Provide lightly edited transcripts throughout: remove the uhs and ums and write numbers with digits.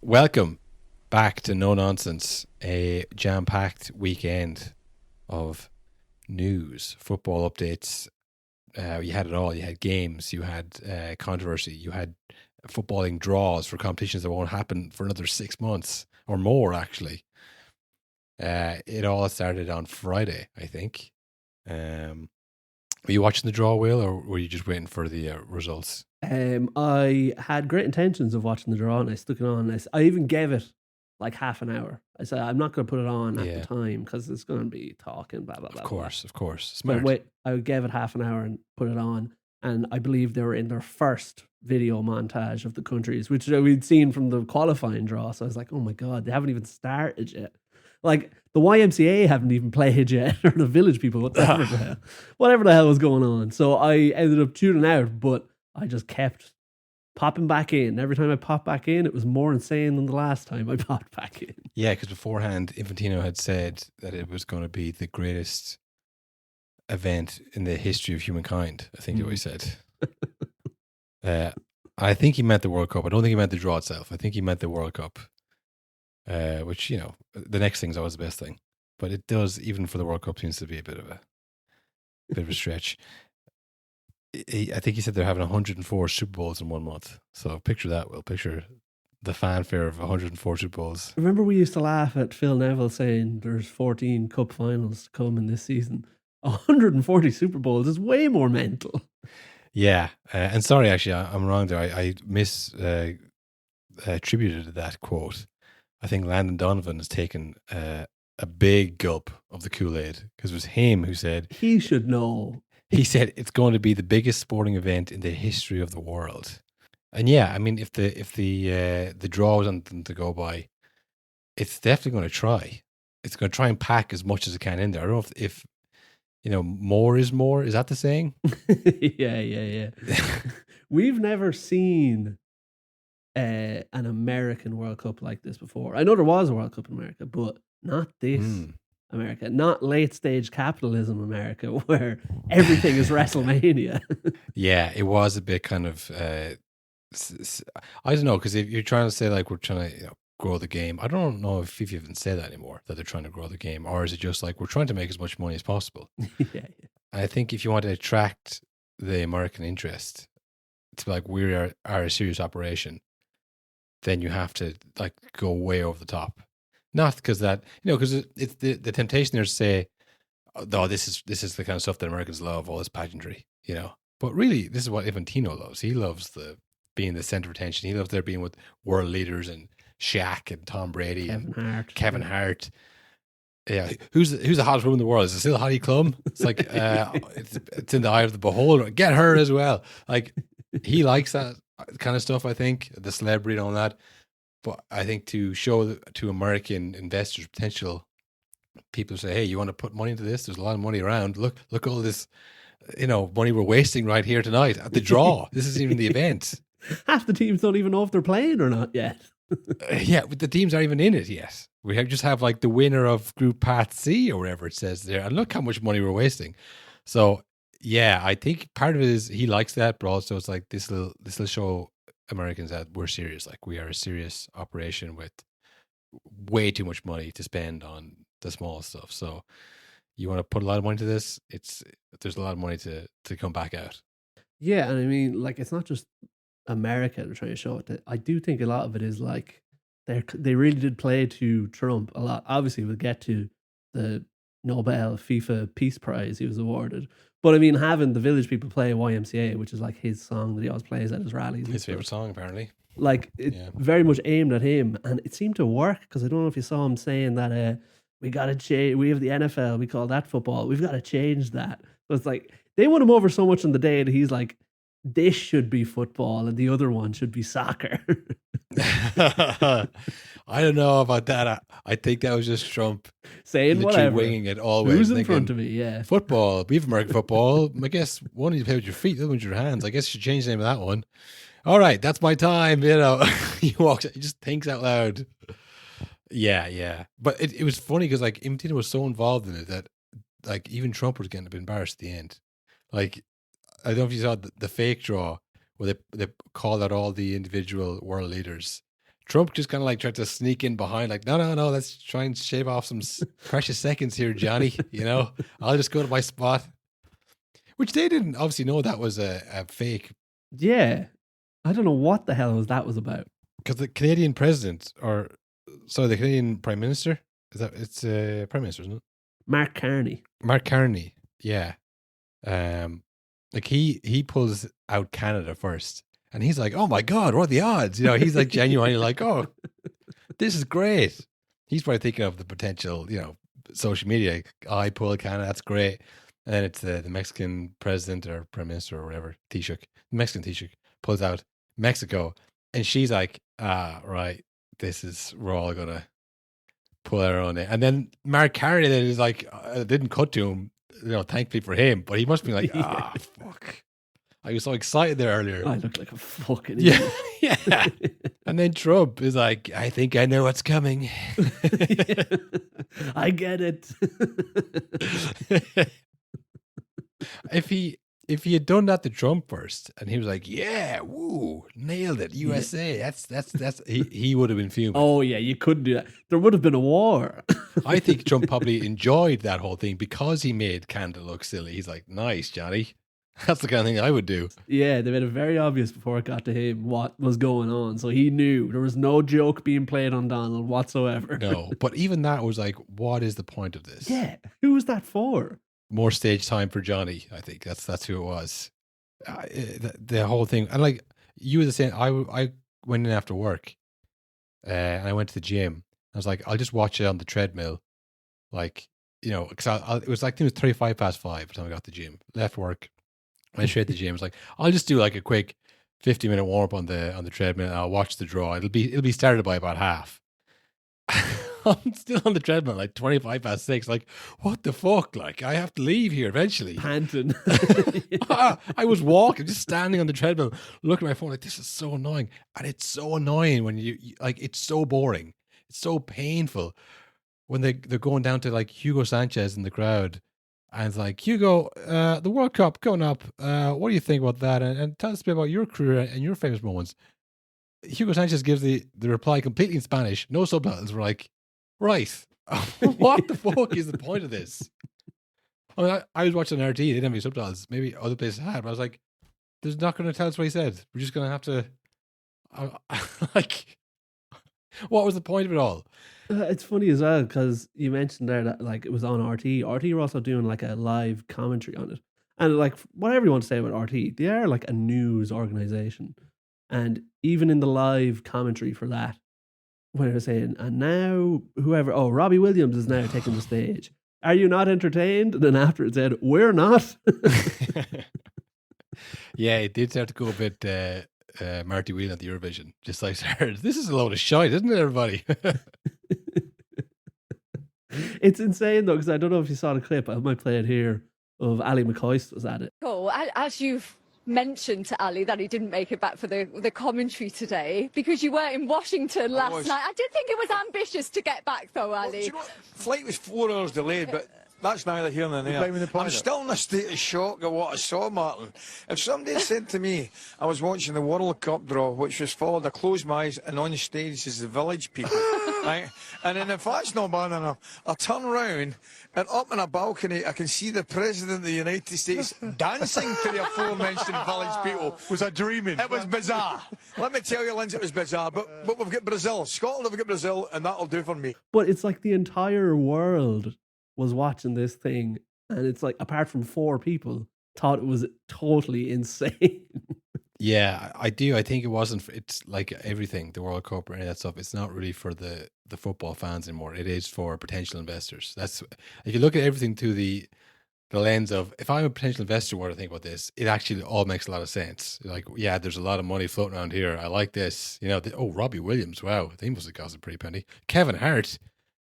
Welcome back to No Nonsense, a jam-packed weekend of news, football updates. You had it all. You had games, you had controversy, you had footballing draws for competitions that won't happen for another 6 months or more, actually. It all started on Friday, I think. Were you watching the draw, Will, or were you just waiting for the results? I had great intentions of watching the draw, and I stuck it on. I even gave it like half an hour. I said I'm not going to put it on at the Yeah, time because it's going to be talking blah blah of blah blah. course, of course. So Smart. I gave it half an hour and put it on, and I believe they were in their first video montage of the countries, which we'd seen from the qualifying draw. So I was like, oh my god, they haven't even started yet. Like the YMCA haven't even played yet, or the village people, whatever the hell was going on. So I ended up tuning out, but I just kept popping back in. Every time I popped back in, it was more insane than the last time I popped back in. Yeah, because beforehand, Infantino had said that it was going to be the greatest event in the history of humankind. I think what he said. I think he meant the World Cup. I don't think he meant the draw itself. I think he meant the World Cup, which, the next thing's always the best thing. But it does, even for the World Cup, seems to be a bit of a stretch. I think he said they're having 104 Super Bowls in 1 month. So picture that, Will. Picture the fanfare of 104 Super Bowls. Remember we used to laugh at Phil Neville saying there's 14 cup finals to come in this season. 140 Super Bowls is way more mental. Yeah. And sorry, actually, I'm wrong there. I attributed that quote. I think Landon Donovan has taken a big gulp of the Kool-Aid because it was him who said... He should know. He said it's going to be the biggest sporting event in the history of the world. And yeah, I mean, if the draw was something to go by, it's definitely going to try. It's going to try and pack as much as it can in there. I don't know if more is more. Is that the saying? Yeah. We've never seen an American World Cup like this before. I know there was a World Cup in America, but not this America. Not late stage capitalism America, where everything is WrestleMania. Yeah, it was a bit kind of... I don't know, because if you're trying to say like we're trying to grow the game, I don't know if FIFA even say that anymore, that they're trying to grow the game, or is it just like we're trying to make as much money as possible? Yeah. I think if you want to attract the American interest to be like we are a serious operation, then you have to like go way over the top. Not because that because it's the temptation there to say, oh, this is the kind of stuff that Americans love, all this pageantry, But really, this is what Infantino loves. He loves being the center of attention. He loves there being with world leaders and Shaq and Tom Brady and Kevin Hart. Yeah, who's the hottest woman in the world? Is it still Heidi Klum? It's like it's in the eye of the beholder. Get her as well. Like he likes that kind of stuff. I think the celebrity and all that. But I think to show to American investors, potential people say, "Hey, you want to put money into this? There's a lot of money around. Look all this, money we're wasting right here tonight at the draw. This isn't even the event." Half the teams don't even know if they're playing or not yet. Yeah, but the teams aren't even in it yet. We just have like the winner of Group Path C or whatever it says there, and look how much money we're wasting. So yeah, I think part of it is he likes that, but also it's like this will show Americans that we're serious. Like we are a serious operation with way too much money to spend on the small stuff. So you want to put a lot of money to this, there's a lot of money to come back out. Yeah, and I mean, like, it's not just America they're trying to show it. I do think a lot of it is like they really did play to Trump a lot. Obviously, we'll get to the Nobel FIFA Peace Prize he was awarded. But I mean, having the village people play YMCA, which is like his song that he always plays at his rallies. His favorite song, apparently. Like, it's very much aimed at him. And it seemed to work because I don't know if you saw him saying that we got to change. We have the NFL. We call that football. We've got to change that. So it's like they won him over so much on the day that he's like, this should be football and the other one should be soccer. I don't know about that. I think that was just Trump saying whatever, winging it always. Who's in front of me? Yeah, football. We have American football. I guess one you play with your feet, the other with your hands. I guess you should change the name of that one. All right, that's my time. He walks. He just thinks out loud. Yeah. But it was funny because like Infantino was so involved in it that like even Trump was getting a bit embarrassed at the end. Like I don't know if you saw the fake draw where they called out all the individual world leaders. Trump just kind of like tried to sneak in behind, like, no, let's try and shave off some precious seconds here, Johnny. I'll just go to my spot. Which they didn't obviously know that was a fake. Yeah. I don't know what the hell that was about. Because the Canadian president, the Canadian Prime Minister, it's Prime Minister, isn't it? Mark Carney. Mark Carney, yeah. Like he pulls out Canada first. And he's like, oh my God, what are the odds? He's like genuinely like, oh, this is great. He's probably thinking of the potential, social media. I pull Canada, that's great. And then it's the Mexican president or prime minister or whatever, Taoiseach, Mexican Taoiseach, pulls out Mexico. And she's like, right, we're all going to pull our own. And then Mark Carney then is like, didn't cut to him, thankfully for him. But he must be like, fuck. I was so excited there earlier. I look like a fucking idiot. Yeah. And then Trump is like, I think I know what's coming. I get it. If he had done that to Trump first, and he was like, yeah, woo, nailed it, USA. Yeah. That's he would have been fuming. Oh yeah, you couldn't do that. There would have been a war. I think Trump probably enjoyed that whole thing because he made Canada look silly. He's like, nice, Johnny. That's the kind of thing I would do. Yeah, they made it very obvious before it got to him what was going on. So he knew there was no joke being played on Donald whatsoever. No, but even that was like, what is the point of this? Yeah, who was that for? More stage time for Johnny. I think that's who it was. The whole thing, and like you were the same. I went in after work, and I went to the gym. I was like, I'll just watch it on the treadmill, like because it was like, I think it was 35 past 5 by the time I got to the gym. Left work. Went straight to the gym. I was like, I'll just do like a quick 50-minute warm up on the treadmill. And I'll watch the draw. It'll be started by about half. I'm still on the treadmill, like 25 past 6. Like, what the fuck? Like, I have to leave here eventually. Panting. I was walking, just standing on the treadmill, looking at my phone. Like, this is so annoying, and it's so annoying when you like. It's so boring. It's so painful when they're going down to like Hugo Sanchez in the crowd. And it's like, Hugo, the World Cup coming up. What do you think about that? And tell us a bit about your career and your famous moments. Hugo Sanchez gives the reply completely in Spanish, no subtitles. We're like, right, what the fuck is the point of this? I mean, I was watching RT, they didn't have any subtitles. Maybe other places had, but I was like, they're not going to tell us what he said. We're just going to have to, like, what was the point of it all? It's funny as well because you mentioned there that like it was on RT. RT were also doing like a live commentary on it, and like whatever you want to say about RT, they are like a news organization, and even in the live commentary for that, when they're saying, and now Robbie Williams is now taking the stage. Are you not entertained? And then after it said, we're not. Yeah, it did start to go a bit Marty Whelan at the Eurovision. Just like, this is a load of shite, isn't it, everybody? It's insane though, because I don't know if you saw the clip. I might play it here of Ali McCoist was at it. Cool. As you've mentioned to Ali that he didn't make it back for the commentary today because you were in Washington last night. I did think it was ambitious to get back though, Ali. Well, you know, flight was 4 hours delayed, but that's neither here nor there. I'm still in a state of shock at what I saw, Martin. If somebody had said to me I was watching the World Cup draw, which was followed, I closed my eyes and on stage is the village people, right? And then if that's not bad enough, I turn round and up on a balcony I can see the President of the United States dancing to the aforementioned village people. Was I dreaming? It was bizarre. Let me tell you, Lindsay, it was bizarre. But we've got Brazil. Scotland have got Brazil, and that'll do for me. But it's like the entire world was watching this thing, and it's like, apart from 4 people, thought it was totally insane. Yeah, I do. I think it wasn't. It's like everything, the World Cup or any of that stuff. It's not really for the football fans anymore. It is for potential investors. That's if you look at everything through the lens of, if I'm a potential investor, what do I think about this? It actually all makes a lot of sense. Like, yeah, there's a lot of money floating around here. I like this. Robbie Williams. Wow, he must have cost a pretty penny. Kevin Hart.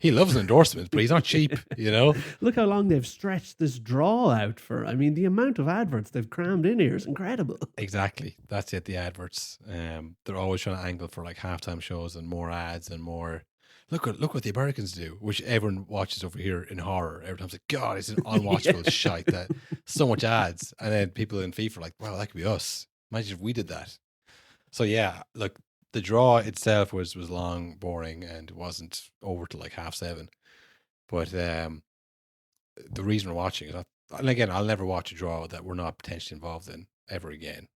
He loves endorsements, but he's not cheap, Look how long they've stretched this draw out for. I mean, the amount of adverts they've crammed in here is incredible. Exactly. That's it, the adverts. They're always trying to angle for like halftime shows and more ads and more. Look what the Americans do, which everyone watches over here in horror. Every time it's like, God, it's an unwatchable shite that so much ads. And then people in FIFA are like, wow, that could be us. Imagine if we did that. So yeah, look, the draw itself was long, boring, and wasn't over till like 7:30. But the reason we're watching it, and again, I'll never watch a draw that we're not potentially involved in ever again.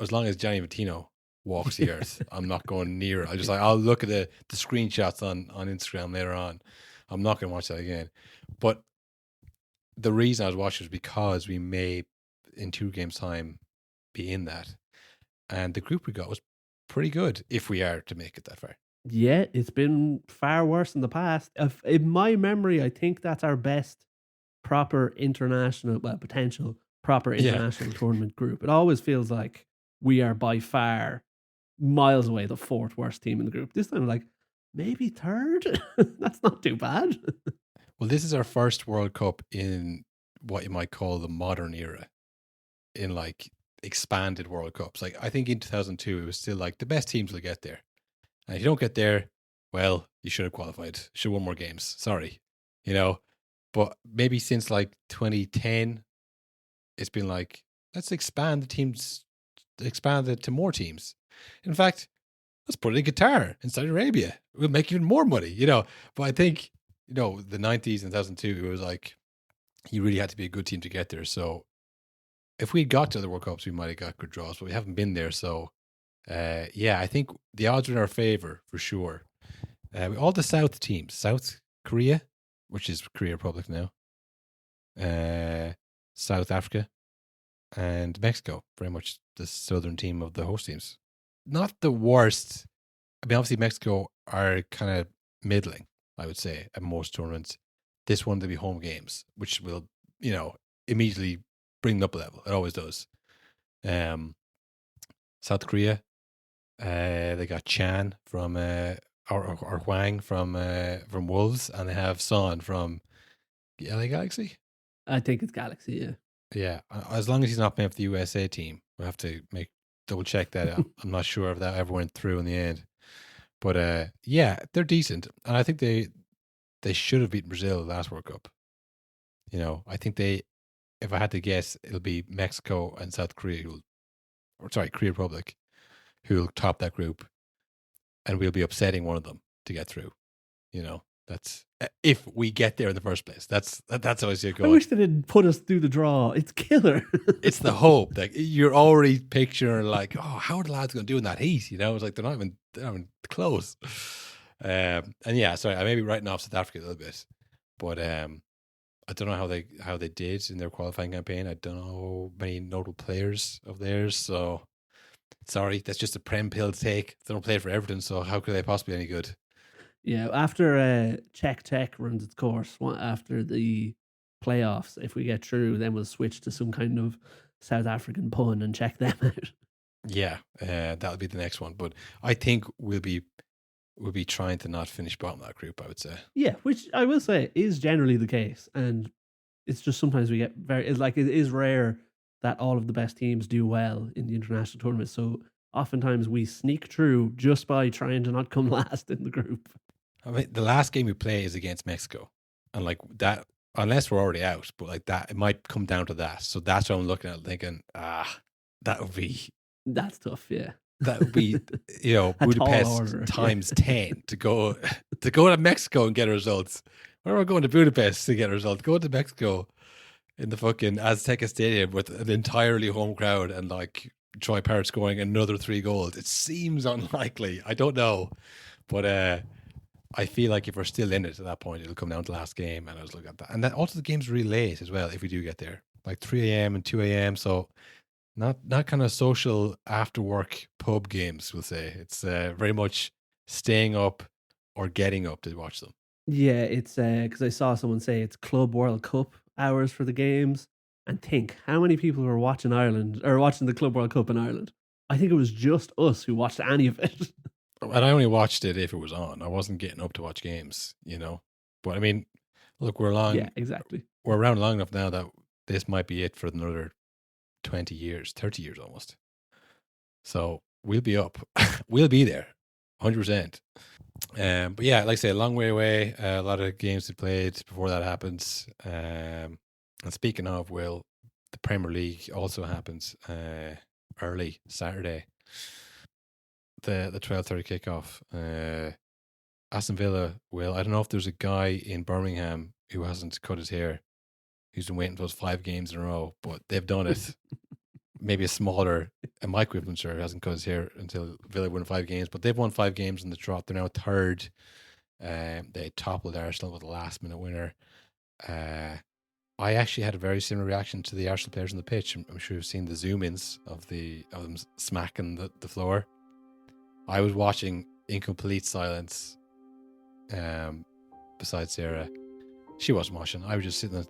As long as Gianni Infantino walks the earth, I'm not going near it. I'll look at the screenshots on Instagram later on. I'm not going to watch that again. But the reason I was watching was because we may, in 2 games' time, be in that. And the group we got was pretty good if we are to make it that far. Yeah, it's been far worse in the past. In my memory, I think that's our best proper international, potential proper international tournament group. It always feels like we are by far miles away the 4th worst team in the group. This time, like, maybe 3rd. That's not too bad. Well, this is our first World Cup in what you might call the modern era, in like expanded World Cups. Like, I think in 2002, it was still like the best teams will get there. And if you don't get there, well, you should have qualified. Should have won more games. Sorry. But maybe since like 2010, it's been like, let's expand the teams, expand it to more teams. In fact, let's put it in Qatar in Saudi Arabia. We'll make even more money, But I think, the 90s and 2002, it was like, you really had to be a good team to get there. So if we got to the World Cups, we might have got good draws, but we haven't been there. So, I think the odds are in our favor for sure. All the South teams, South Korea, which is Korea Republic now, South Africa, and Mexico, very much the southern team of the host teams. Not the worst. I mean, obviously Mexico are kind of middling, I would say, at most tournaments. This one, they'll be home games, which will, immediately bring them up a level. It always does. South Korea, they got Chan from or Hwang from Wolves, and they have Son from LA Galaxy. I think it's Galaxy, yeah. Yeah, as long as he's not playing for the USA team, we'll have to double check that out. I'm not sure if that ever went through in the end, but they're decent, and I think they should have beaten Brazil last World Cup. I think if I had to guess, it'll be Mexico and South Korea Korea Republic, who'll top that group, and we'll be upsetting one of them to get through. That's if we get there in the first place. That's how I see it going. I wish they didn't put us through the draw. It's killer. It's the hope that you're already picturing like, oh, how are the lads going to do in that heat? It's like they're not even close. I may be writing off South Africa a little bit, but I don't know how they did in their qualifying campaign. I don't know many notable players of theirs, so sorry, that's just a Prem pill take. They don't play for Everton, so how could they possibly be any good? Yeah, after Czech runs its course, after the playoffs, if we get through, then we'll switch to some kind of South African pun and check them out. Yeah, that'll be the next one. But I think we'll be trying to not finish bottom of that group, I would say. Yeah, which I will say is generally the case. And it's just sometimes we get it is rare that all of the best teams do well in the international tournament. So oftentimes we sneak through just by trying to not come last in the group. I mean, the last game we play is against Mexico. And like that, unless we're already out, but like that, it might come down to that. So that's what I'm looking at, thinking, that's tough, yeah. That would be, Budapest times 10 to go to Mexico and get results. Where am I going to Budapest to get results? Go to Mexico in the fucking Azteca Stadium with an entirely home crowd and like Troy Parrott scoring another 3 goals. It seems unlikely. I don't know. But I feel like if we're still in it at that point, it'll come down to the last game. And I was looking at that. And then also the game's really late as well if we do get there. Like 3 a.m. and 2 a.m. So not kind of social after work pub games, we'll say. It's very much staying up or getting up to watch them. Yeah, it's because I saw someone say it's Club World Cup hours for the games. And think how many people were watching Ireland or watching the Club World Cup in Ireland. I think it was just us who watched any of it. And I only watched it if it was on. I wasn't getting up to watch games, But I mean, look, we're long. Yeah, exactly. We're around long enough now that this might be it for another 20 years, 30 years almost. So we'll be up. We'll be there, 100%. But yeah, like I say, a long way away. A lot of games to be played before that happens. And speaking of, the Premier League also happens early Saturday. the 12:30 kickoff. Aston Villa will. I don't know if there's a guy in Birmingham who hasn't cut his hair, who's been waiting for those 5 games in a row, but they've done it. Maybe a Mike Whitmanshire hasn't cut his hair until Villa won 5 games, but they've won 5 games in the trot. They're now third. They toppled Arsenal with a last minute winner. I actually had a very similar reaction to the Arsenal players on the pitch. I'm sure you've seen the zoom-ins of them smacking the floor. I was watching in complete silence. Besides Sarah, she wasn't watching. I was just sitting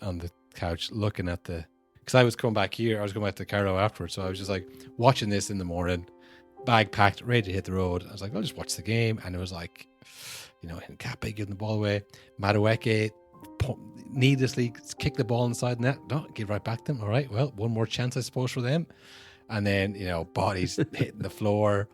on the couch looking at because I was coming back here. I was going back to Carlo afterwards, so I was just like watching this in the morning, bag packed, ready to hit the road. I was like, I'll just watch the game, and it was like, Nkape giving the ball away, Madueke needlessly kick the ball inside net. No, give right back to them. All right, well, one more chance, I suppose, for them. And then, bodies hitting the floor,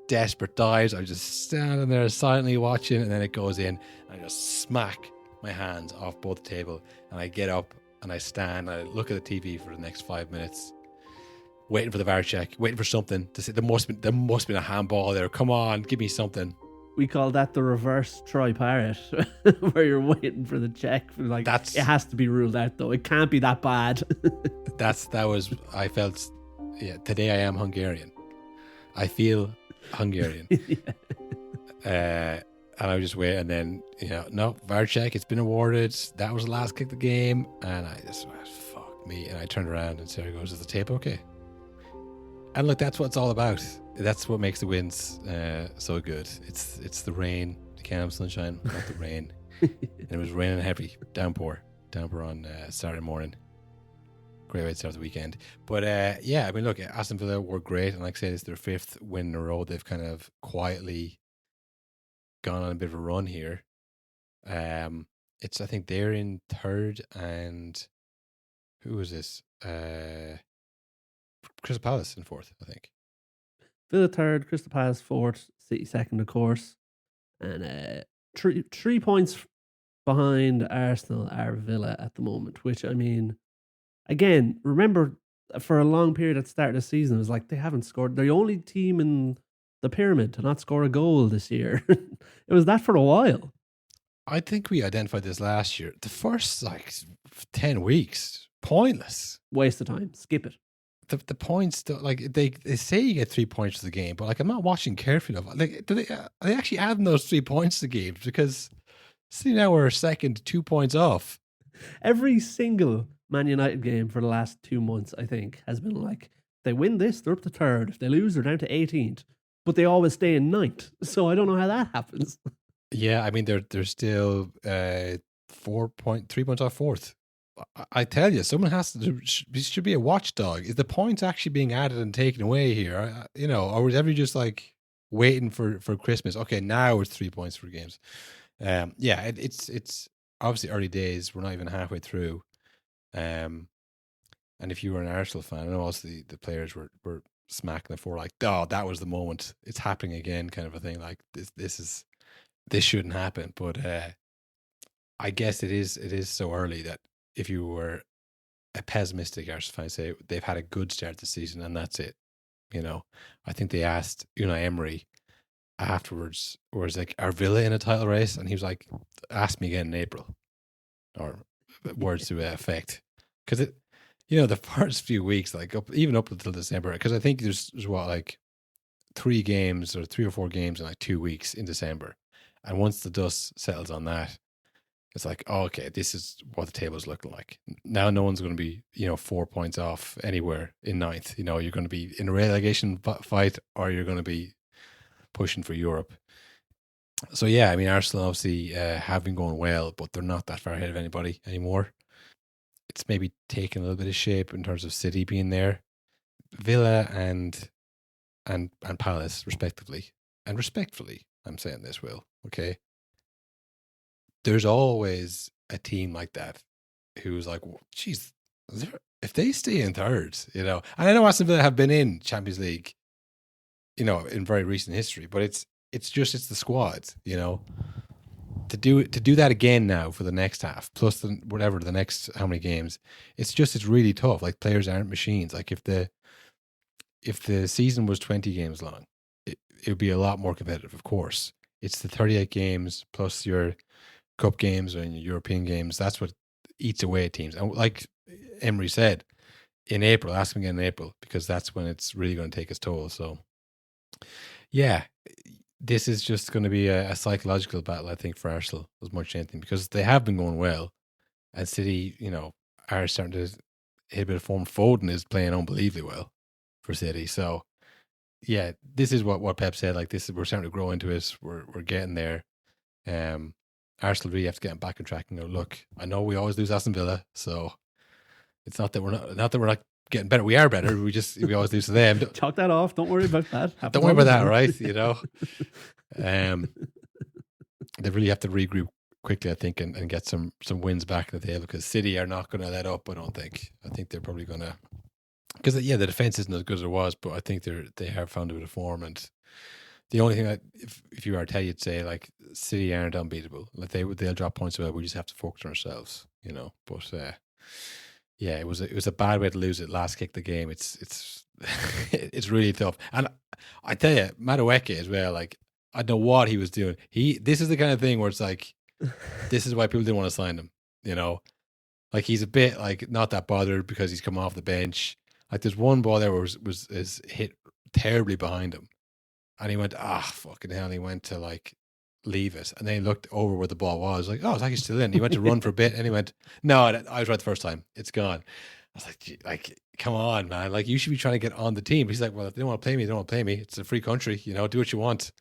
desperate dives. I was just standing there silently watching, and then it goes in. I just smack my hands off both the table, and I get up and I stand. I look at the TV for the next 5 minutes, waiting for the VAR check, waiting for something to say. There must have been a handball there. Come on, give me something. We call that the reverse Troy Parrott, where you're waiting for the check. Like, it has to be ruled out, though. It can't be that bad. I felt, today I am Hungarian. I feel Hungarian. And I was just waiting, and then, no, VAR check, it's been awarded. That was the last kick of the game. And I just went, fuck me. And I turned around, and Sarah goes, is the tape okay? And look, that's what it's all about. That's what makes the wins so good. It's the rain, the calm sunshine, not the rain. And it was raining heavy, downpour on Saturday morning. Great way to start the weekend. But I mean, look, Aston Villa were great, and like I said, it's their 5th win in a row. They've kind of quietly gone on a bit of a run here. I think they're in 3rd, and who was this? Crystal Palace in 4th, I think. Villa 3rd, Crystal Palace 4th, City 2nd, of course. And 3 points behind Arsenal are Villa at the moment, which, I mean, again, remember, for a long period at the start of the season, it was like they haven't scored. They're the only team in the pyramid to not score a goal this year. It was that for a while. I think we identified this last year. The first, 10 weeks, pointless. Waste of time. Skip it. The points, they say you get 3 points to the game, but I'm not watching carefully enough. Are they actually adding those 3 points to games? Because see, now we're 2nd, 2 points off. Every single Man United game for the last 2 months, I think, has been like, they win this, they're up to 3rd. If they lose, they're down to 18th. But they always stay in 9th. So I don't know how that happens. Yeah, I mean, they're still 3 points off 4th. I tell you, someone should be a watchdog. Is the points actually being added and taken away here? Or is everybody just waiting for Christmas? Okay, now it's 3 points for games. It's obviously early days. We're not even halfway through. And if you were an Arsenal fan, I know also the players were smacking the floor like, oh, that was the moment. It's happening again, kind of a thing. Like this shouldn't happen. But I guess it is so early that if you were a pessimistic Arsenal fan, say they've had a good start to the season and that's it. I think they asked Unai Emery afterwards, or was like, are Villa in a title race? And he was like, ask me again in April, or words to effect. Because the first few weeks, even up until December, because I think there's 3 games or 3 or 4 games in 2 weeks in December, and once the dust settles on that, it's like, oh, okay, this is what the table's looking like. Now no one's going to be, 4 points off anywhere in 9th. You're going to be in a relegation fight, or you're going to be pushing for Europe. So, yeah, I mean, Arsenal obviously have been going well, but they're not that far ahead of anybody anymore. It's maybe taken a little bit of shape in terms of City being there. Villa and Palace, respectively. And respectfully, I'm saying this, Will, okay? There's always a team like that who's like, geez, if they stay in 3rd, and I know Aston Villa have been in Champions League, in very recent history, but it's the squad, to do that again now for the next half, plus the next how many games, it's really tough. Like, players aren't machines. Like, if the season was 20 games long, it would be a lot more competitive, of course. It's the 38 games plus your cup games and your European games. That's what eats away at teams. And like Emery said, in April, ask him again in April, because that's when it's really going to take its toll. So, yeah, this is just going to be a psychological battle, I think, for Arsenal as much as anything, because they have been going well. And City, are starting to hit a bit of form. Foden is playing unbelievably well for City. So, yeah, this is what Pep said. Like, we're starting to grow into it. We're getting there. Arsenal really have to get back on track and go, look, I know we always lose Aston Villa, so it's not that we're not getting better. We are better. We always lose to them. Chalk that off. Don't worry about that. Don't worry about that, right? They really have to regroup quickly, I think, and get some wins back in the table, because City are not going to let up. I don't think. I think they're probably going to, because the defense isn't as good as it was, but I think they have found a bit of form. And the only thing that if you are Tell, you'd say, like, City aren't unbeatable. Like, they'll drop points away. We just have to focus on ourselves, But yeah, it was a bad way to lose it. Last kick the game. It's it's really tough. And I tell you, Madueke as well. Like, I don't know what he was doing. This is the kind of thing where it's like, this is why people didn't want to sign him. Like, he's a bit like not that bothered because he's come off the bench. Like, there's one ball there where was hit terribly behind him, and he went, fucking hell. And he went to like leave it, and then he looked over where the ball was, like, oh, it's actually still in. He went to run for a bit, and he went, no, I was right the first time, it's gone. I was like, come on, man, like, you should be trying to get on the team. He's like, well, if they don't want to play me, they don't want to play me. It's a free country, do what you want.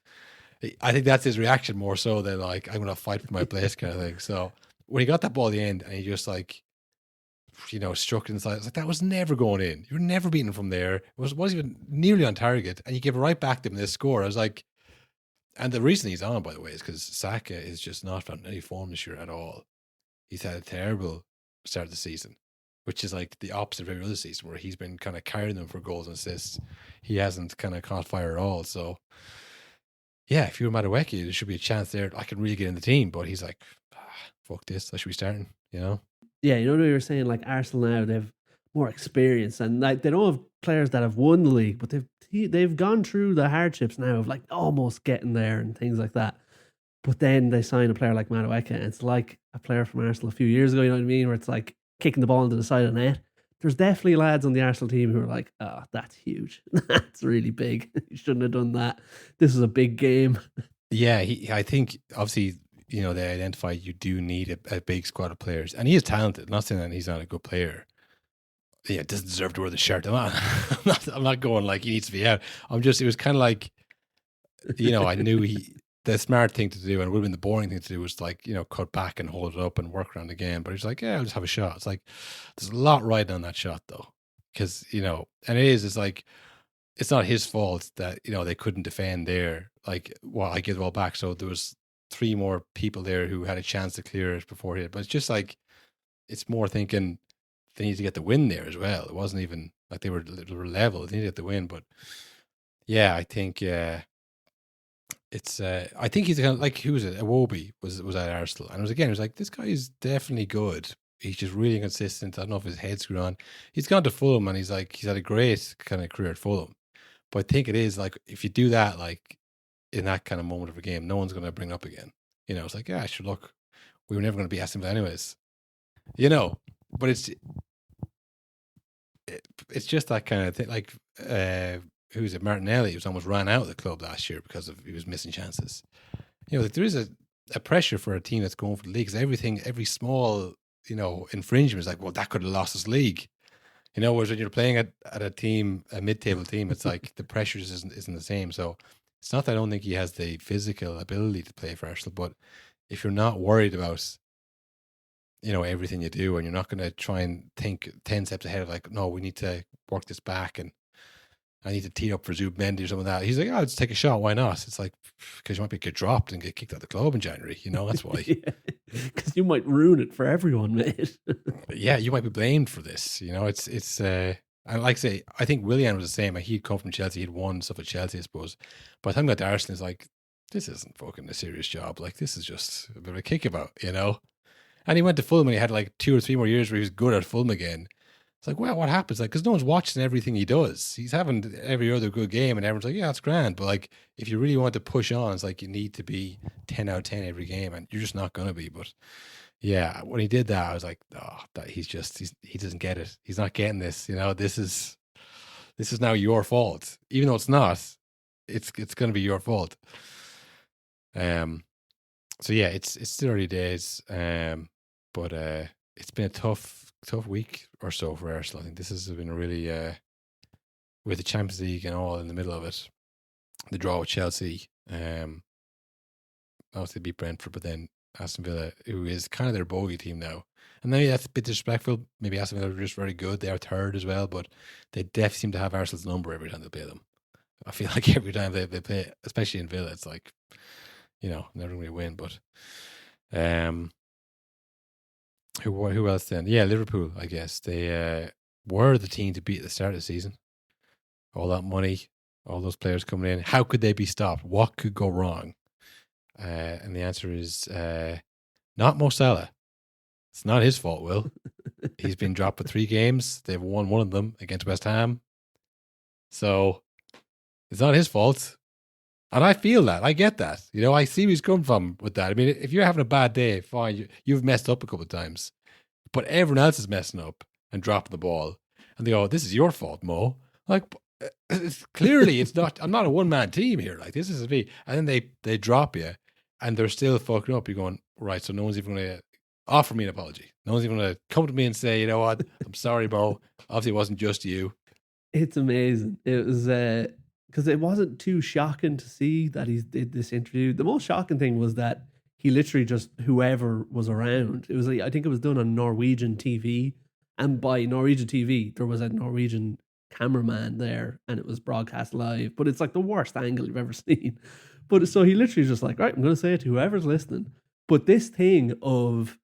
I think that's his reaction more so than like, I'm gonna fight for my place kind of thing. So when he got that ball at the end and he just like, struck it inside, I was like, that was never going in. You were never beaten from there. It wasn't even nearly on target, and you give it right back to him in this score. I was like, and the reason he's on, by the way, is because Saka is just not found any form this year at all. He's had a terrible start of the season, which is like the opposite of every other season, where he's been kind of carrying them for goals and assists. He hasn't kind of caught fire at all. So, yeah, if you're Madueke, there should be a chance there. I can really get in the team, but he's like, fuck this, I should be starting, Yeah, what you were saying, like, Arsenal now, they've more experience, and like, they don't have players that have won the league, but they've gone through the hardships now of like almost getting there and things like that. But then they sign a player like Madueke, and it's like a player from Arsenal a few years ago, you know what I mean, where it's like kicking the ball into the side of the net. There's definitely lads on the Arsenal team who are like, oh, that's huge. That's really big. You shouldn't have done that. This is a big game. Yeah, I think obviously, they identify you do need a big squad of players, and he is talented. I'm not saying that he's not a good player. Yeah, doesn't deserve to wear the shirt. I'm not going like he needs to be out. It was kind of like, I knew the smart thing to do, and it would have been the boring thing to do, was like, cut back and hold it up and work around again. But he's like, yeah, I'll just have a shot. It's like, there's a lot riding on that shot though. Because, and it's like, it's not his fault that, they couldn't defend there. Like, well, I give the ball back. So there was 3 more people there who had a chance to clear it before he. But it's just like, it's more thinking, they need to get the win there as well. It wasn't even like they were level. They need to get the win. But yeah, I think it's. I think he's kind of like, who was it? Iwobi was at Arsenal, and it was like, this guy is definitely good. He's just really inconsistent. I don't know if his head's screwed on. He's gone to Fulham, and he's had a great kind of career at Fulham. But I think it is like, if you do that, like in that kind of moment of a game, no one's going to bring it up again. It's like, yeah, sure, look, we were never going to be Aston Villa anyways. But it's just that kind of thing. Like, who's it? Martinelli, who was almost ran out of the club last year because he was missing chances. Like, there is a pressure for a team that's going for the league, because every small, infringement is like, well, that could have lost us league. Whereas when you're playing at a mid-table team, it's like the pressure just isn't the same. So it's not that I don't think he has the physical ability to play for Arsenal, but if you're not worried about everything you do, and you're not going to try and think 10 steps ahead of like, no, we need to work this back, and I need to tee up for Zubmendi or something like that. He's like, oh, let's take a shot. Why not? It's like, because you might get dropped and get kicked out of the club in January. That's why. Because you might ruin it for everyone, mate. Yeah, you might be blamed for this. It's and like I say, I think Willian was the same. He'd come from Chelsea. He'd won stuff at Chelsea, I suppose. By the time he got to Arsenal, it's like, this isn't fucking a serious job. Like, this is just a bit of a kickabout, And he went to Fulham, and he had like 2 or 3 more years where he was good at Fulham again. It's like, well, what happens? Like, because no one's watching everything he does. He's having every other good game, and everyone's like, yeah, that's grand. But like, if you really want to push on, it's like you need to be 10 out of 10 every game, and you're just not going to be. But yeah, when he did that, I was like, oh, he doesn't get it. He's not getting this. This is now your fault, even though it's not. It's going to be your fault. So yeah, it's still early days. But it's been a tough week or so for Arsenal. I think this has been a really with the Champions League and all in the middle of it. The draw with Chelsea, obviously beat Brentford, but then Aston Villa, who is kind of their bogey team now. And maybe that's a bit disrespectful. Maybe Aston Villa are just very good. They are third as well, but they definitely seem to have Arsenal's number every time they play them. I feel like every time they play, especially in Villa, it's like, never going to win. But who else then? Yeah, Liverpool, I guess. They were the team to beat at the start of the season. All that money, all those players coming in. How could they be stopped? What could go wrong? And the answer is not Mo Salah. It's not his fault, Will. He's been dropped for 3 games. They've won one of them against West Ham. So it's not his fault. And I feel that. I get that. I see where he's come from with that. I mean, if you're having a bad day, fine. You've messed up a couple of times. But everyone else is messing up and dropping the ball. And they go, this is your fault, Mo. Like, clearly it's not. I'm not a one-man team here. Like, this is me. And then they drop you and they're still fucking up. You're going, right, so no one's even going to offer me an apology. No one's even going to come to me and say, you know what, I'm sorry, Mo. Obviously it wasn't just you. It's amazing. It was because it wasn't too shocking to see that he did this interview. The most shocking thing was that he literally just, whoever was around, it was I think it was done on Norwegian TV, and by Norwegian TV there was a Norwegian cameraman there and it was broadcast live, but it's like the worst angle you've ever seen. But so he literally just like, right, I'm going to say it to whoever's listening. But this thing of,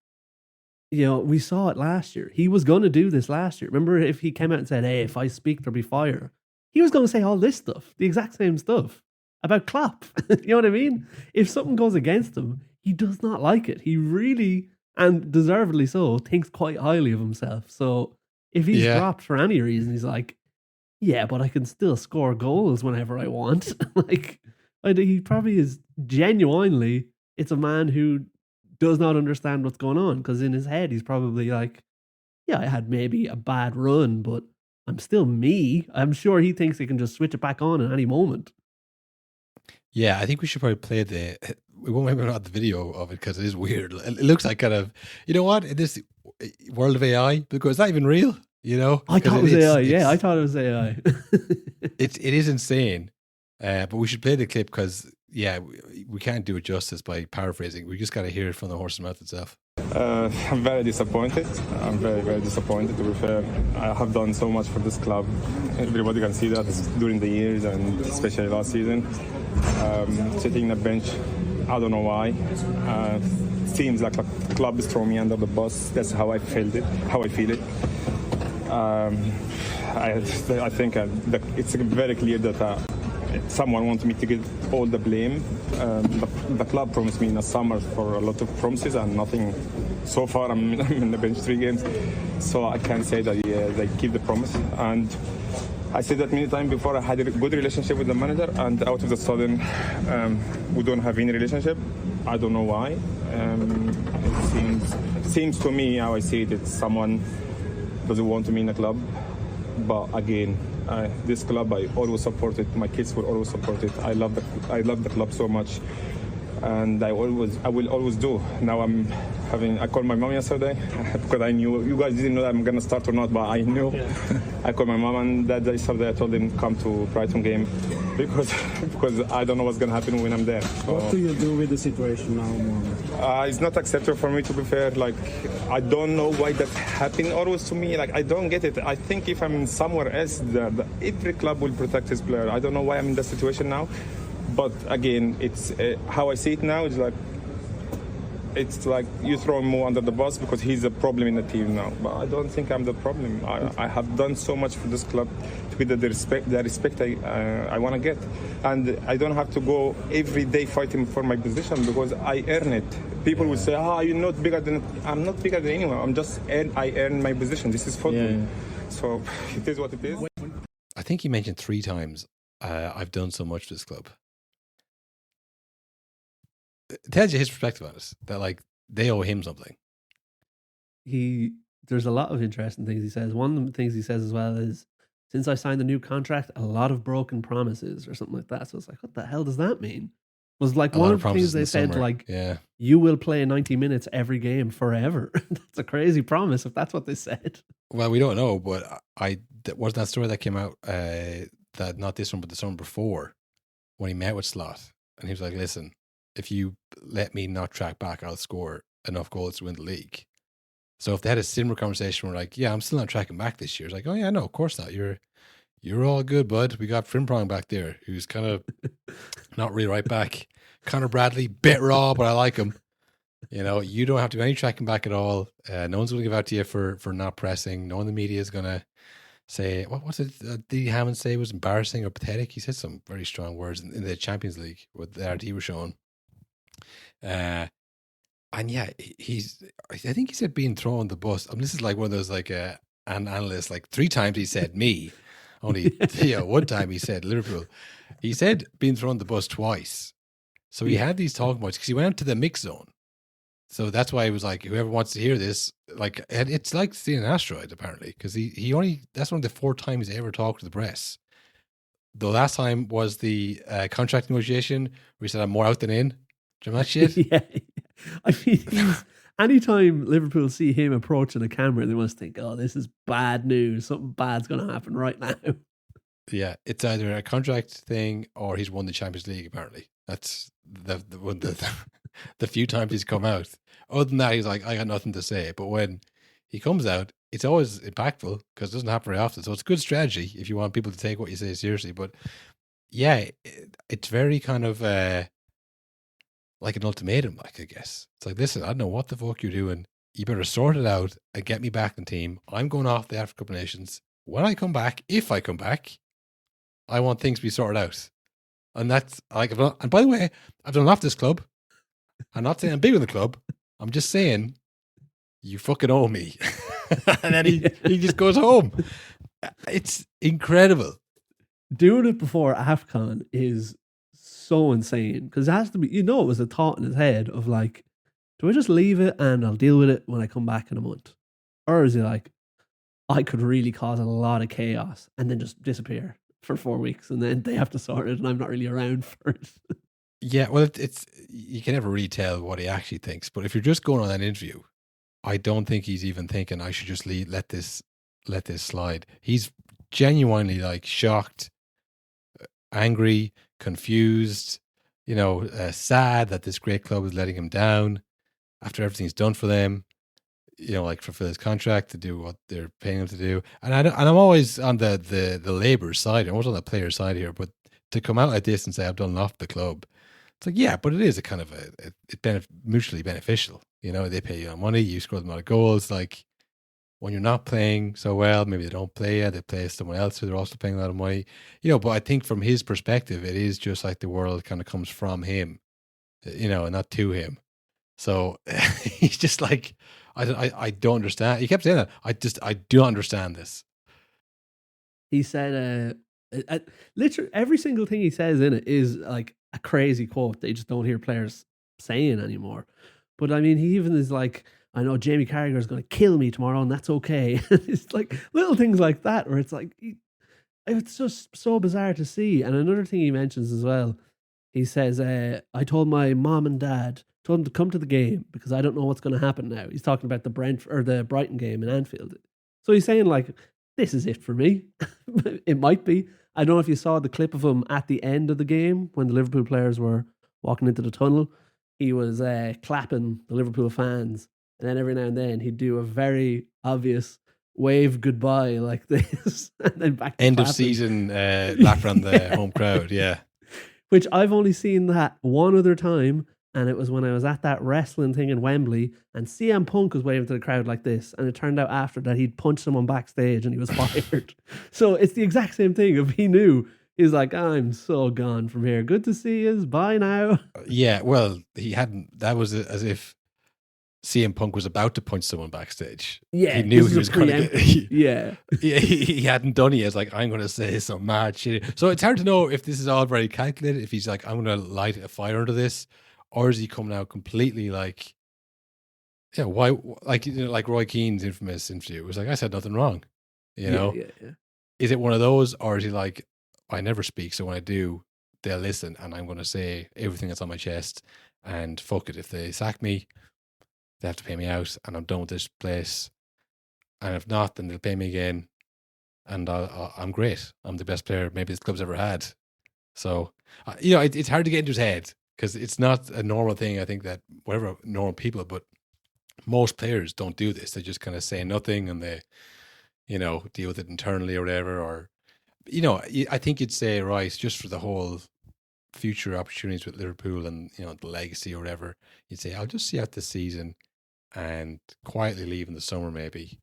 we saw it last year. He was going to do this last year. Remember, if he came out and said, hey, if I speak, there'll be fire. He was going to say all this stuff, the exact same stuff about Klopp. You know what I mean? If something goes against him, he does not like it. He really, and deservedly so, thinks quite highly of himself. So if he's dropped for any reason, he's like, yeah, but I can still score goals whenever I want. Like, he probably is genuinely, it's a man who does not understand what's going on, because in his head, he's probably like, yeah, I had maybe a bad run, but I'm still me. I'm sure he thinks he can just switch it back on at any moment. Yeah, I think we should probably play we won't maybe not the video of it because it is weird. It looks like kind of, you know what, in this world of AI, because it's not even real, I thought it was AI. Yeah, I thought it was AI. It is insane. But we should play the clip because, we can't do it justice by paraphrasing. We just got to hear it from the horse's mouth itself. I'm very disappointed. I'm very, very disappointed, to be fair. I have done so much for this club. Everybody can see that during the years and especially last season. Sitting in the bench, I don't know why. Seems like the club is throwing me under the bus. That's how I feel it. I think it's very clear that someone wants me to get all the blame. The club promised me in the summer for a lot of promises and nothing. So far, I'm in the bench 3 games, so I can say that they keep the promise. And I said that many times before. I had a good relationship with the manager, and out of the sudden, we don't have any relationship. I don't know why. It seems to me, how I see it, it's someone doesn't want me in the club. But again, this club, I always support it. My kids will always support it. I love the club so much, and I will always do. Now I called my mom yesterday because I knew you guys didn't know that I'm gonna start or not, but I knew. Yeah. I called my mom and dad yesterday. I told them come to Brighton game because I don't know what's gonna happen when I'm there. So, what do you do with the situation now, Mom? It's not acceptable for me, to be fair. Like, I don't know why that happened always to me. Like, I don't get it. I think if I'm somewhere else, every club will protect his player. I don't know why I'm in that situation now. But again, it's how I see it now. It's like you throw him more under the bus because he's a problem in the team now. But I don't think I'm the problem. I have done so much for this club to get the respect I want to get, and I don't have to go every day fighting for my position because I earn it. People will say, you're not bigger than. I'm not bigger than anyone. I earn my position. This is football. Yeah. So it is what it is. I think he mentioned 3 times, I've done so much for this club. It tells you his perspective on it, that like they owe him something. There's a lot of interesting things he says. One of the things he says as well is, since I signed the new contract, a lot of broken promises or something like that. So it's like, what the hell does that mean? It was like one of the things they said, like, you will play 90 minutes every game forever. That's a crazy promise if that's what they said. Well, we don't know, but wasn't that story that came out, that not this one, but the summer before, when he met with Slot, and he was like, listen, if you let me not track back, I'll score enough goals to win the league. So if they had a similar conversation where like, yeah, I'm still not tracking back this year. It's like, oh yeah, no, of course not. You're all good, bud. We got Frimpong back there, who's kind of not really right back. Connor Bradley, bit raw, but I like him. You know, you don't have to do any tracking back at all. No one's going to give out to you for not pressing. No one in the media is going to say, what's it? Did Hammond say it was embarrassing or pathetic? He said some very strong words in the Champions League with the RT were showing. And yeah, I think he said being thrown the bus. I mean, this is like one of those like an analyst, like 3 times he said me. Only one time he said Liverpool. He said being thrown the bus twice. So he had these talking points because he went out to the mix zone. So that's why he was like, whoever wants to hear this, like, and it's like seeing an asteroid apparently, because he only, that's one of the 4 times he ever talked to the press. The last time was the contract negotiation where he said, I'm more out than in. Do you remember that shit? Yeah. I mean, anytime Liverpool see him approaching a camera, they must think, oh, this is bad news. Something bad's going to happen right now. Yeah, it's either a contract thing or he's won the Champions League, apparently. That's the few times he's come out. Other than that, he's like, I got nothing to say. But when he comes out, it's always impactful because it doesn't happen very often. So it's a good strategy if you want people to take what you say seriously. But yeah, it's very kind of like an ultimatum, like, I guess. It's like, listen, I don't know what the fuck you're doing. You better sort it out and get me back in the team. I'm going off the African Cup of Nations. When I come back, if I come back, I want things to be sorted out. And that's like, and by the way, I've done enough this club. I'm not saying I'm big in the club. I'm just saying you fucking owe me. And then he just goes home. It's incredible. Doing it before AFCON is so insane because it has to be, it was a thought in his head of like, do I just leave it and I'll deal with it when I come back in a month? Or is he like, I could really cause a lot of chaos and then just disappear for 4 weeks and then they have to sort it and I'm not really around for it. Yeah, well, it's you can never really tell what he actually thinks. But if you're just going on that interview, I don't think he's even thinking I should just let this slide. He's genuinely like shocked, angry, confused, sad that this great club is letting him down after everything's done for them. Like fulfill his contract to do what they're paying him to do. And I'm always on the labor side. I'm always on the player side here. But to come out like this and say I've done enough for the club, it's like, yeah, but it is a kind of mutually beneficial. They pay you money, you score them a lot of goals. Like when you're not playing so well, maybe they don't play you, they play someone else who they're also paying a lot of money. But I think from his perspective, it is just like the world kind of comes from him, and not to him. So he's just like, I don't understand. He kept saying that. I do not understand this. He said, literally every single thing he says in it is like a crazy quote they just don't hear players saying anymore. But I mean, he even is like, I know Jamie Carragher is going to kill me tomorrow and that's okay. It's like little things like that where it's like, it's just so bizarre to see. And another thing he mentions as well, he says, I told my mom and dad, told them to come to the game because I don't know what's going to happen now. He's talking about the Brighton game in Anfield. So he's saying like, this is it for me. It might be. I don't know if you saw the clip of him at the end of the game when the Liverpool players were walking into the tunnel. He was clapping the Liverpool fans. And then every now and then he'd do a very obvious wave goodbye like this. And then back to end clapping. Of season lap around the home crowd. Yeah. Which I've only seen that one other time. And it was when I was at that wrestling thing in Wembley and CM Punk was waving to the crowd like this. And it turned out after that he'd punched someone backstage and he was fired. So it's the exact same thing. If he knew, he's like, I'm so gone from here. Good to see you. Bye now. Yeah, well, he hadn't. That was as if CM Punk was about to punch someone backstage. Yeah, he knew this he is was a going to preemptive. Yeah. he hadn't done it. It's like, I'm going to say some mad shit. So it's hard to know if this is all very calculated, if he's like, I'm going to light a fire under this, or is he coming out completely like, yeah, why, like, you know, like Roy Keane's infamous interview. It was like, I said nothing wrong. You know? Yeah. Is it one of those, or is he like, I never speak, so when I do, they'll listen, and I'm going to say everything that's on my chest, and fuck it. If they sack me, they have to pay me out, and I'm done with this place. And if not, then they'll pay me again, and I'm great. I'm the best player maybe this club's ever had. So, you know, it's hard to get into his head because it's not a normal thing. I think that whatever normal people, but most players don't do this. They just kind of say nothing and they, you know, deal with it internally or whatever. Or, you know, I think you'd say, right, just for the whole future opportunities with Liverpool and, you know, the legacy or whatever, you'd say, I'll just see out this season and quietly leave in the summer maybe.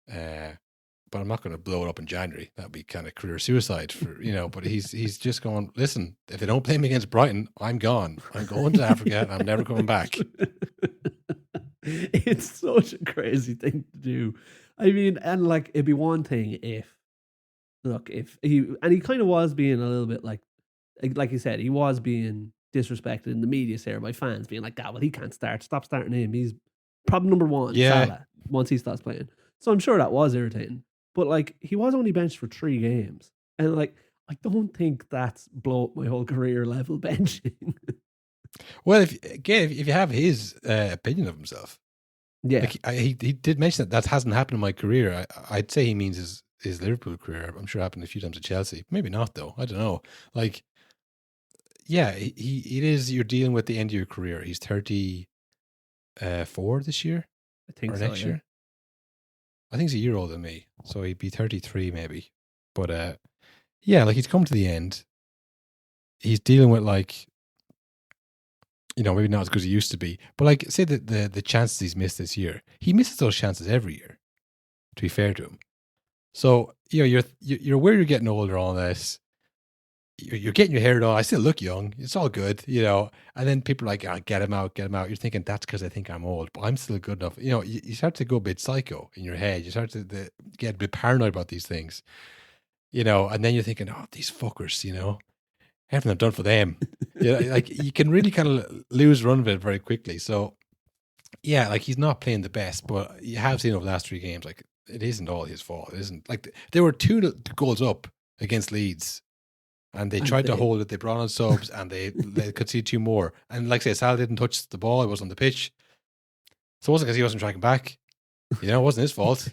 But I'm not going to blow it up in January. That'd be kind of career suicide for, you know, but he's just going, listen, if they don't play me against Brighton, I'm gone. I'm going to Africa and I'm never coming back. It's such a crazy thing to do. I mean, and like, it'd be one thing if he kind of was being a little bit like you said, he was being disrespected in the media here by fans being like, well, he can't start. Stop starting him. He's problem number one, Salah, once he starts playing. So I'm sure that was irritating. But like, he was only benched for 3 games. And like, I don't think that's blow up my whole career level benching. Well, if you have his opinion of himself, yeah, like, he did mention that hasn't happened in my career. I'd say he means his Liverpool career. I'm sure it happened a few times at Chelsea. Maybe not though. I don't know. Like, yeah, it is. You're dealing with the end of your career. He's 34 this year. I think or so, next year. I think he's a year older than me, so he'd be 33 maybe. But yeah, like, he's come to the end. He's dealing with, like, you know, maybe not as good as he used to be, but like, say that the chances he's missed this year, he misses those chances every year, to be fair to him. So, you know, you're aware you're getting older, all this. You're getting your hair done. I still look young. It's all good, you know. And then people are like, get him out. You're thinking that's because I think I'm old, but I'm still good enough. You know, you start to go a bit psycho in your head. You start to get a bit paranoid about these things, you know. And then you're thinking, oh, these fuckers, you know, everything I've done for them. You know, like, you can really kind of lose run of it very quickly. So, yeah, like, he's not playing the best, but you have seen over the last 3 games, like, it isn't all his fault. It isn't. Like, they were 2 goals up against Leeds. And they tried to hold it. They brought on subs, and they could see 2 more. And like I say, Salah didn't touch the ball. It was on the pitch, so it wasn't because he wasn't tracking back. You know, it wasn't his fault.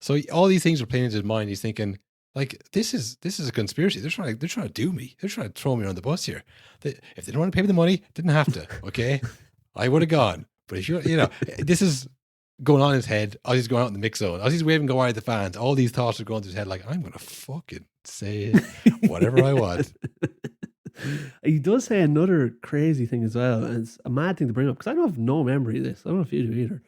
So all these things are playing into his mind. He's thinking, like, this is a conspiracy. They're trying to do me. They're trying to throw me on the bus here. If they didn't want to pay me the money, didn't have to. Okay, I would have gone. But if you know, this is going on in his head. Ozzy's going out in the mix zone. Ozzy's waving goodbye to the fans. All these thoughts are going through his head, like, I'm going to fucking say whatever I want. He does say another crazy thing as well, and it's a mad thing to bring up because I don't have no memory of this. I don't know if you do either.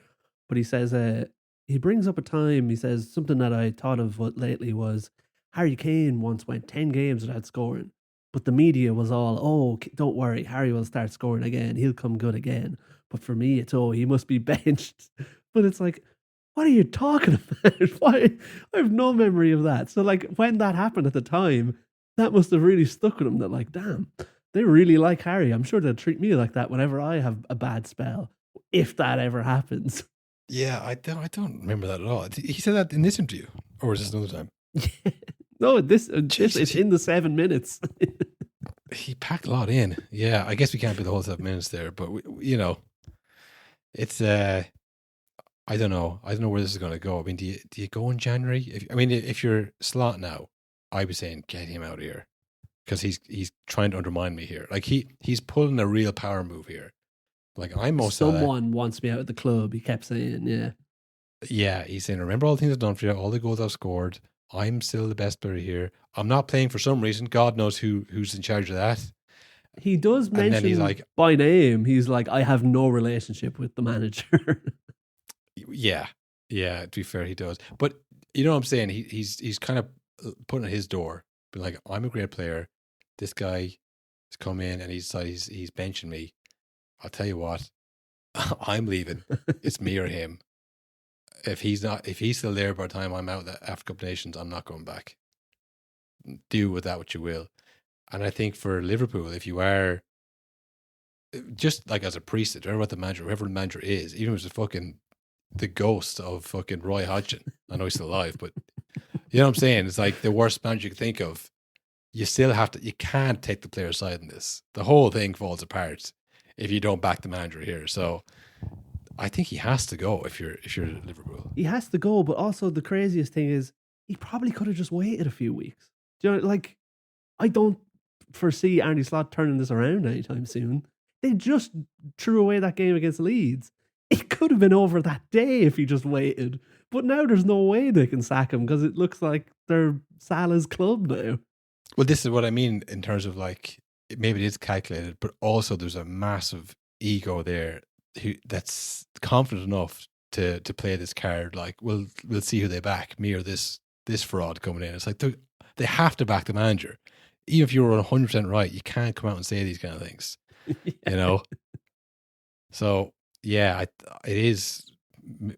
But he says, he brings up a time, he says something that I thought of lately was Harry Kane once went 10 games without scoring, but the media was all, oh, don't worry, Harry will start scoring again. He'll come good again. But for me, it's, oh, he must be benched. But it's like, what are you talking about? Why? I have no memory of that. So like, when that happened at the time, that must have really stuck with him, that like, damn, they really like Harry. I'm sure they'll treat me like that whenever I have a bad spell, if that ever happens. Yeah, I don't remember that at all. He said that in this interview, or was this another time? No, this it's in the 7 minutes. He packed a lot in. Yeah, I guess we can't be the whole 7 minutes there, but you know, it's I don't know where this is going to go. I mean, do you go in January? If you're Slot now, I was saying get him out of here because he's trying to undermine me here. Like, he's pulling a real power move here. Like, I'm most someone wants me out of the club. He kept saying, yeah. He's saying, remember all the things I've done for you, all the goals I've scored. I'm still the best player here. I'm not playing for some reason. God knows who's in charge of that. He does mention he's like, by name. He's like, I have no relationship with the manager. Yeah. To be fair, he does. But you know what I'm saying? He's kind of putting at his door, being like, I'm a great player. This guy has come in and he's benching me. I'll tell you what, I'm leaving. It's me or him. If he's still there by the time I'm out at Africa Cup Nations, I'm not going back. Do with that what you will. And I think for Liverpool, if you are just like as a priest, I don't know what the manager, whoever the manager is, even if it's the ghost of fucking Roy Hodgson. I know he's still alive, but you know what I'm saying? It's like the worst manager you can think of. You still have to, you can't take the player side in this. The whole thing falls apart if you don't back the manager here. So I think he has to go if you're Liverpool. He has to go, but also the craziest thing is he probably could have just waited a few weeks. Do you know, like, I don't foresee Arne Slot turning this around anytime soon. They just threw away that game against Leeds. It could have been over that day if he just waited. But now there's no way they can sack him because it looks like they're Salah's club now. Well, this is what I mean in terms of like, maybe it is calculated, but also there's a massive ego there that's confident enough to play this card. Like, we'll see who they back, me or this fraud coming in. It's like they have to back the manager. Even if you're 100% right, you can't come out and say these kind of things. Yeah. You know? So, yeah, it is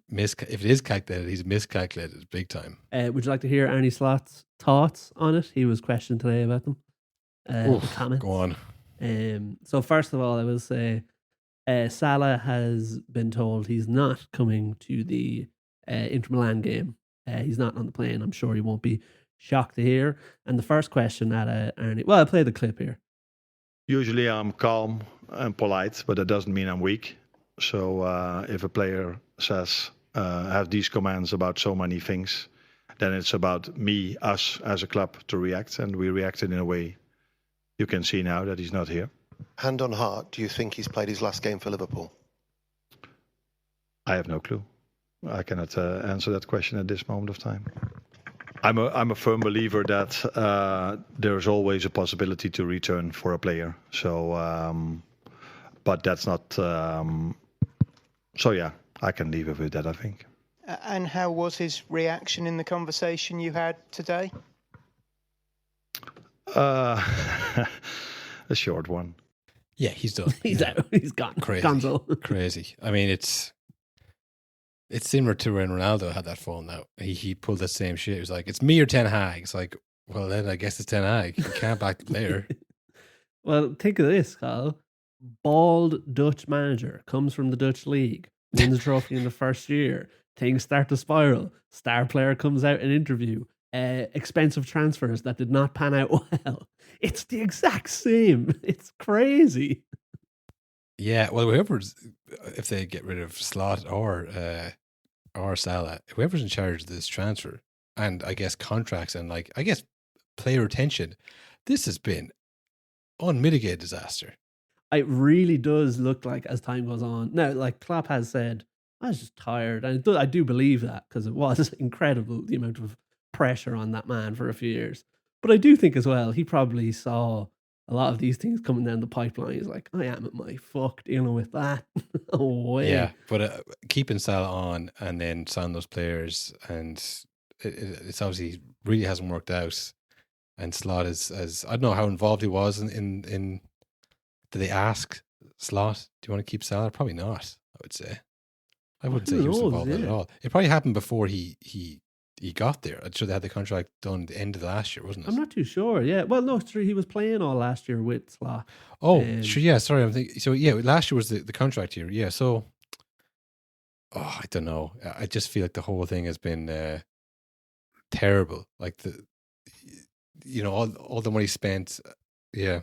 if it is calculated, he's miscalculated big time. Would you like to hear Arne Slot's thoughts on it? He was questioned today about them. Comments. Go on. So first of all, I will say Salah has been told he's not coming to the Inter Milan game. He's not on the plane. I'm sure he won't be shocked to hear. And the first question at Arne, well, I'll play the clip here. Usually I'm calm and polite, but that doesn't mean I'm weak. So if a player says, have these commands about so many things, then it's about us as a club to react. And we reacted in a way you can see now that he's not here. Hand on heart, do you think he's played his last game for Liverpool? I have no clue. I cannot answer that question at this moment of time. I'm a firm believer that there's always a possibility to return for a player. So, but that's not... So yeah, I can leave it with that, I think. And how was his reaction in the conversation you had today? A short one. Yeah, he's done. He's out. He's gone. Crazy. Gonzo. Crazy. I mean, it's similar to when Ronaldo had that phone now. He pulled that same shit. He was like, it's me or Ten Hag. It's like, well, then I guess it's Ten Hag. You can't back the player. Well, think of this, Kyle. Bald Dutch manager comes from the Dutch league, wins the trophy in the first year. Things start to spiral. Star player comes out in interview. Expensive transfers that did not pan out well. It's the exact same. It's crazy. Yeah, well, if they get rid of Slot or Salah, whoever's in charge of this transfer and I guess contracts and player retention, this has been unmitigated disaster. It really does look like as time goes on. Now, like Klopp has said, I was just tired. And I do believe that because it was incredible, the amount of pressure on that man for a few years. But I do think as well, he probably saw a lot of these things coming down the pipeline. He's like, I am at my fuck dealing with that. Away. Yeah, but keeping Salah on and then signing those players, and it's obviously really hasn't worked out. And Slot is I don't know how involved he was in did they ask Slot, do you want to keep Salah? Probably not, I would say. I wouldn't say he was involved in it at all. It probably happened before he got there. I'm sure they had the contract done at the end of last year, wasn't it? I'm not too sure. Yeah. Well, no, it's true. He was playing all last year with Slot. Oh, sure. Yeah. Sorry. I'm thinking. So yeah, last year was the contract year. Yeah. So, I don't know. I just feel like the whole thing has been terrible. Like all the money spent. Yeah.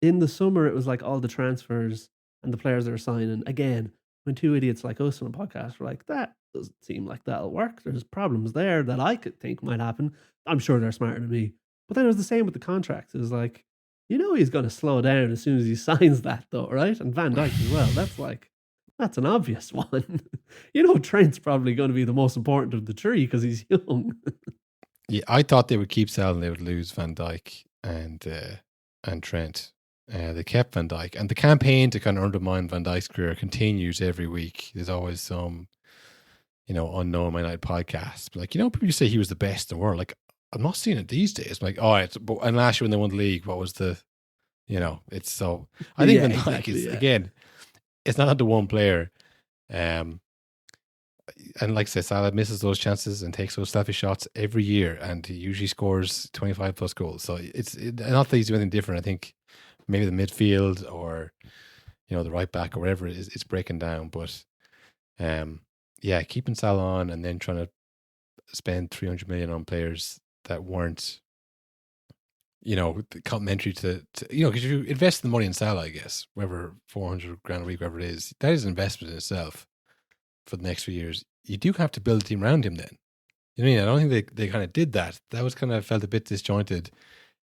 In the summer, it was like all the transfers and the players that are signing. Again, when two idiots like us on a podcast were like, that doesn't seem like that'll work. There's problems there that I could think might happen. I'm sure they're smarter than me. But then it was the same with the contracts. It was like, he's going to slow down as soon as he signs that though, right? And Van Dijk as well. That's an obvious one. Trent's probably going to be the most important of the three because he's young. Yeah, I thought they would keep Salah and they would lose Van Dijk and Trent. They kept Van Dijk, and the campaign to kind of undermine Van Dijk's career continues every week. There's always some, unknown Man United podcast. But people say he was the best in the world. Like, I'm not seeing it these days. Like, and last year when they won the league, what was it's so. I think Van Dijk is again. It's not the one player. And like I said, Salah misses those chances and takes those selfish shots every year, and he usually scores 25 plus goals. So it's not that he's doing anything different. I think maybe the midfield or the right back or whatever it's breaking down. But keeping Salah on and then trying to spend 300 million on players that weren't complementary to because if you invest the money in Salah, I guess whatever 400 grand a week, whatever it is, that is an investment in itself for the next few years. You do have to build a team around him then. You know what I mean? I don't think they kind of did that. That was kind of felt a bit disjointed.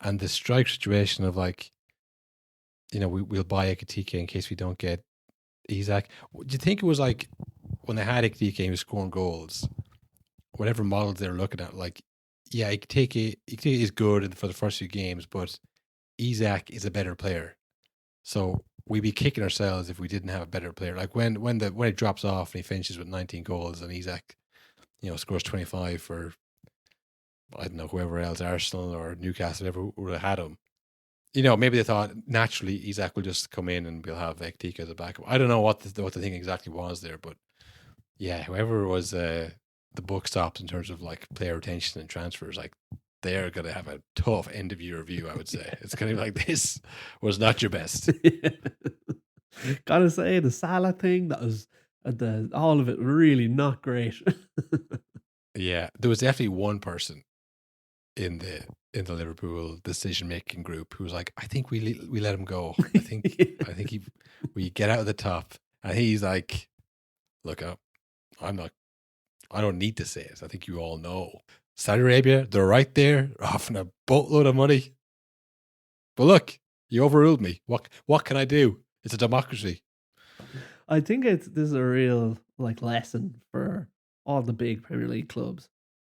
And the strike situation of like, we'll buy Ekitike in case we don't get Isak. Do you think it was like when they had Ekitike, he was scoring goals, whatever models they're looking at, like, yeah, Ekitike is good for the first few games, but Isak is a better player. So we'd be kicking ourselves if we didn't have a better player. Like when it drops off and he finishes with 19 goals and Isak, scores 25 for, I don't know, whoever else, Arsenal or Newcastle, whoever would have had him. Maybe they thought naturally Isak will just come in and we'll have Ekitike as a backup. I don't know what the thing exactly was there, but yeah, whoever was the book stops in terms of like player retention and transfers, like they're going to have a tough end of year review, I would say. It's going to be like, this was not your best. Gotta say, the Salah thing, that was all of it really not great. Yeah, there was definitely one person in the Liverpool decision making group who was like, I think we let him go. I think we get out of the top, and he's like, look up, I don't need to say it. I think you all know. Saudi Arabia, they're right there, offering a boatload of money. But look, you overruled me. What can I do? It's a democracy. I think this is a real lesson for all the big Premier League clubs.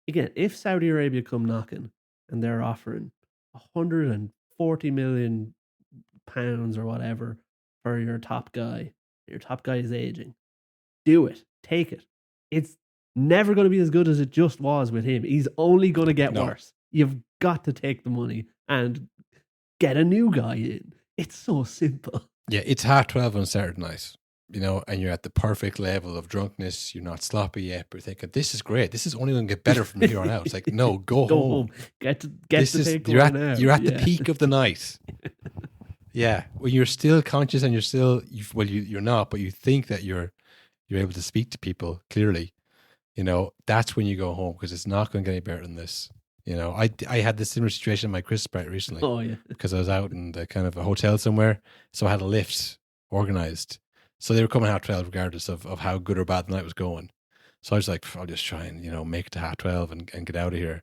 Again, if Saudi Arabia come knocking and they're offering 140 million pounds or whatever for your top guy is aging, do it. Take it. It's never going to be as good as it just was with him. He's only going to get worse. You've got to take the money and get a new guy in. It's so simple. Yeah, it's 12:30 on Saturday night, and you're at the perfect level of drunkenness. You're not sloppy yet, but you're thinking, this is great. This is only going to get better from here on out. It's like, no, go home. Get to take you're one at, out. You're at the peak of the night. Yeah, when you're still conscious and you're not, but you think that you're able to speak to people clearly. That's when you go home, because it's not going to get any better than this. I had this similar situation in my Christmas party recently. Oh, yeah. Because I was out in the kind of a hotel somewhere, so I had a lift organized. So they were coming 12:30 regardless of how good or bad the night was going. So I was like, I'll just try and make it to 12:30 and get out of here.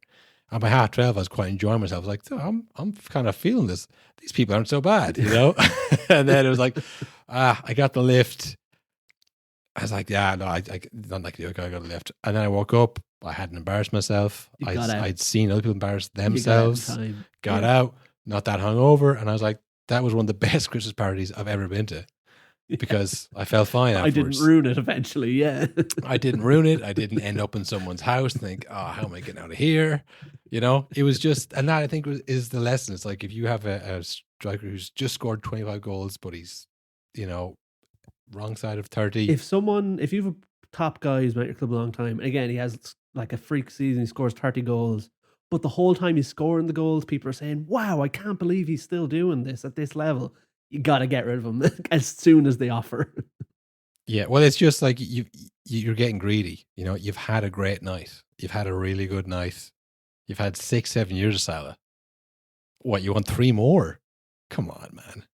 And by 12:30, I was quite enjoying myself. I was like, oh, I'm kind of feeling this. These people aren't so bad, And then it was like, I got the lift. I was like, yeah, no, I don't like the other guy. I got a lift. And then I woke up. I hadn't embarrassed myself. I'd seen other people embarrass themselves. Got out, not that hungover. And I was like, that was one of the best Christmas parties I've ever been to, because I felt fine afterwards. I didn't ruin it eventually, yeah. I didn't ruin it. I didn't end up in someone's house and think, how am I getting out of here? It was just, and that I think is the lesson. It's like, if you have a striker who's just scored 25 goals, but he's, wrong side of 30. If you have a top guy who's been at your club a long time, and again, he has like a freak season, he scores 30 goals, but the whole time he's scoring the goals, people are saying, wow, I can't believe he's still doing this at this level. You got to get rid of him as soon as they offer. Yeah, well, it's just like you're getting greedy. You've had a great night. You've had a really good night. You've had 6-7 years of Salah. What, you want 3 more? Come on, man.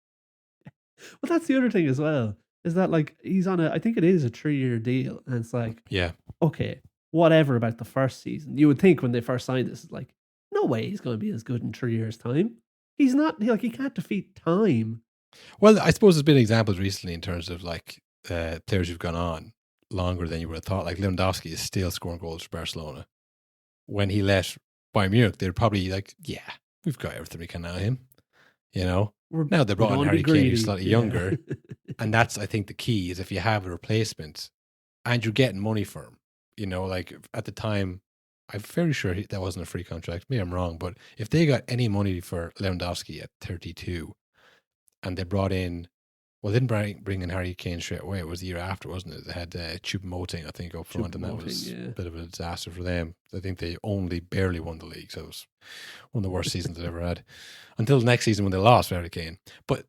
Well, that's the other thing as well. Is that he's on I think it is a 3-year deal, and it's like, yeah, okay, whatever about the first season. You would think when they first signed this, it's like, no way he's going to be as good in 3 years' time. He's not, he can't defeat time. Well, I suppose there's been examples recently in terms of players who've gone on longer than you would have thought. Like Lewandowski is still scoring goals for Barcelona. When he left Bayern Munich, they're probably like, yeah, we've got everything we can out of him. Now they brought in Harry Kane, who's slightly younger. And that's, I think, the key is if you have a replacement and you're getting money for him. At the time, I'm fairly sure that wasn't a free contract. Maybe I'm wrong, but if they got any money for Lewandowski at 32 and they brought in Well, they didn't bring in Harry Kane straight away. It was the year after, wasn't it? They had Choupo-Moting, I think, up front, and that was a bit of a disaster for them. I think they only barely won the league, so it was one of the worst seasons they've ever had. Until the next season when they lost Harry Kane. But,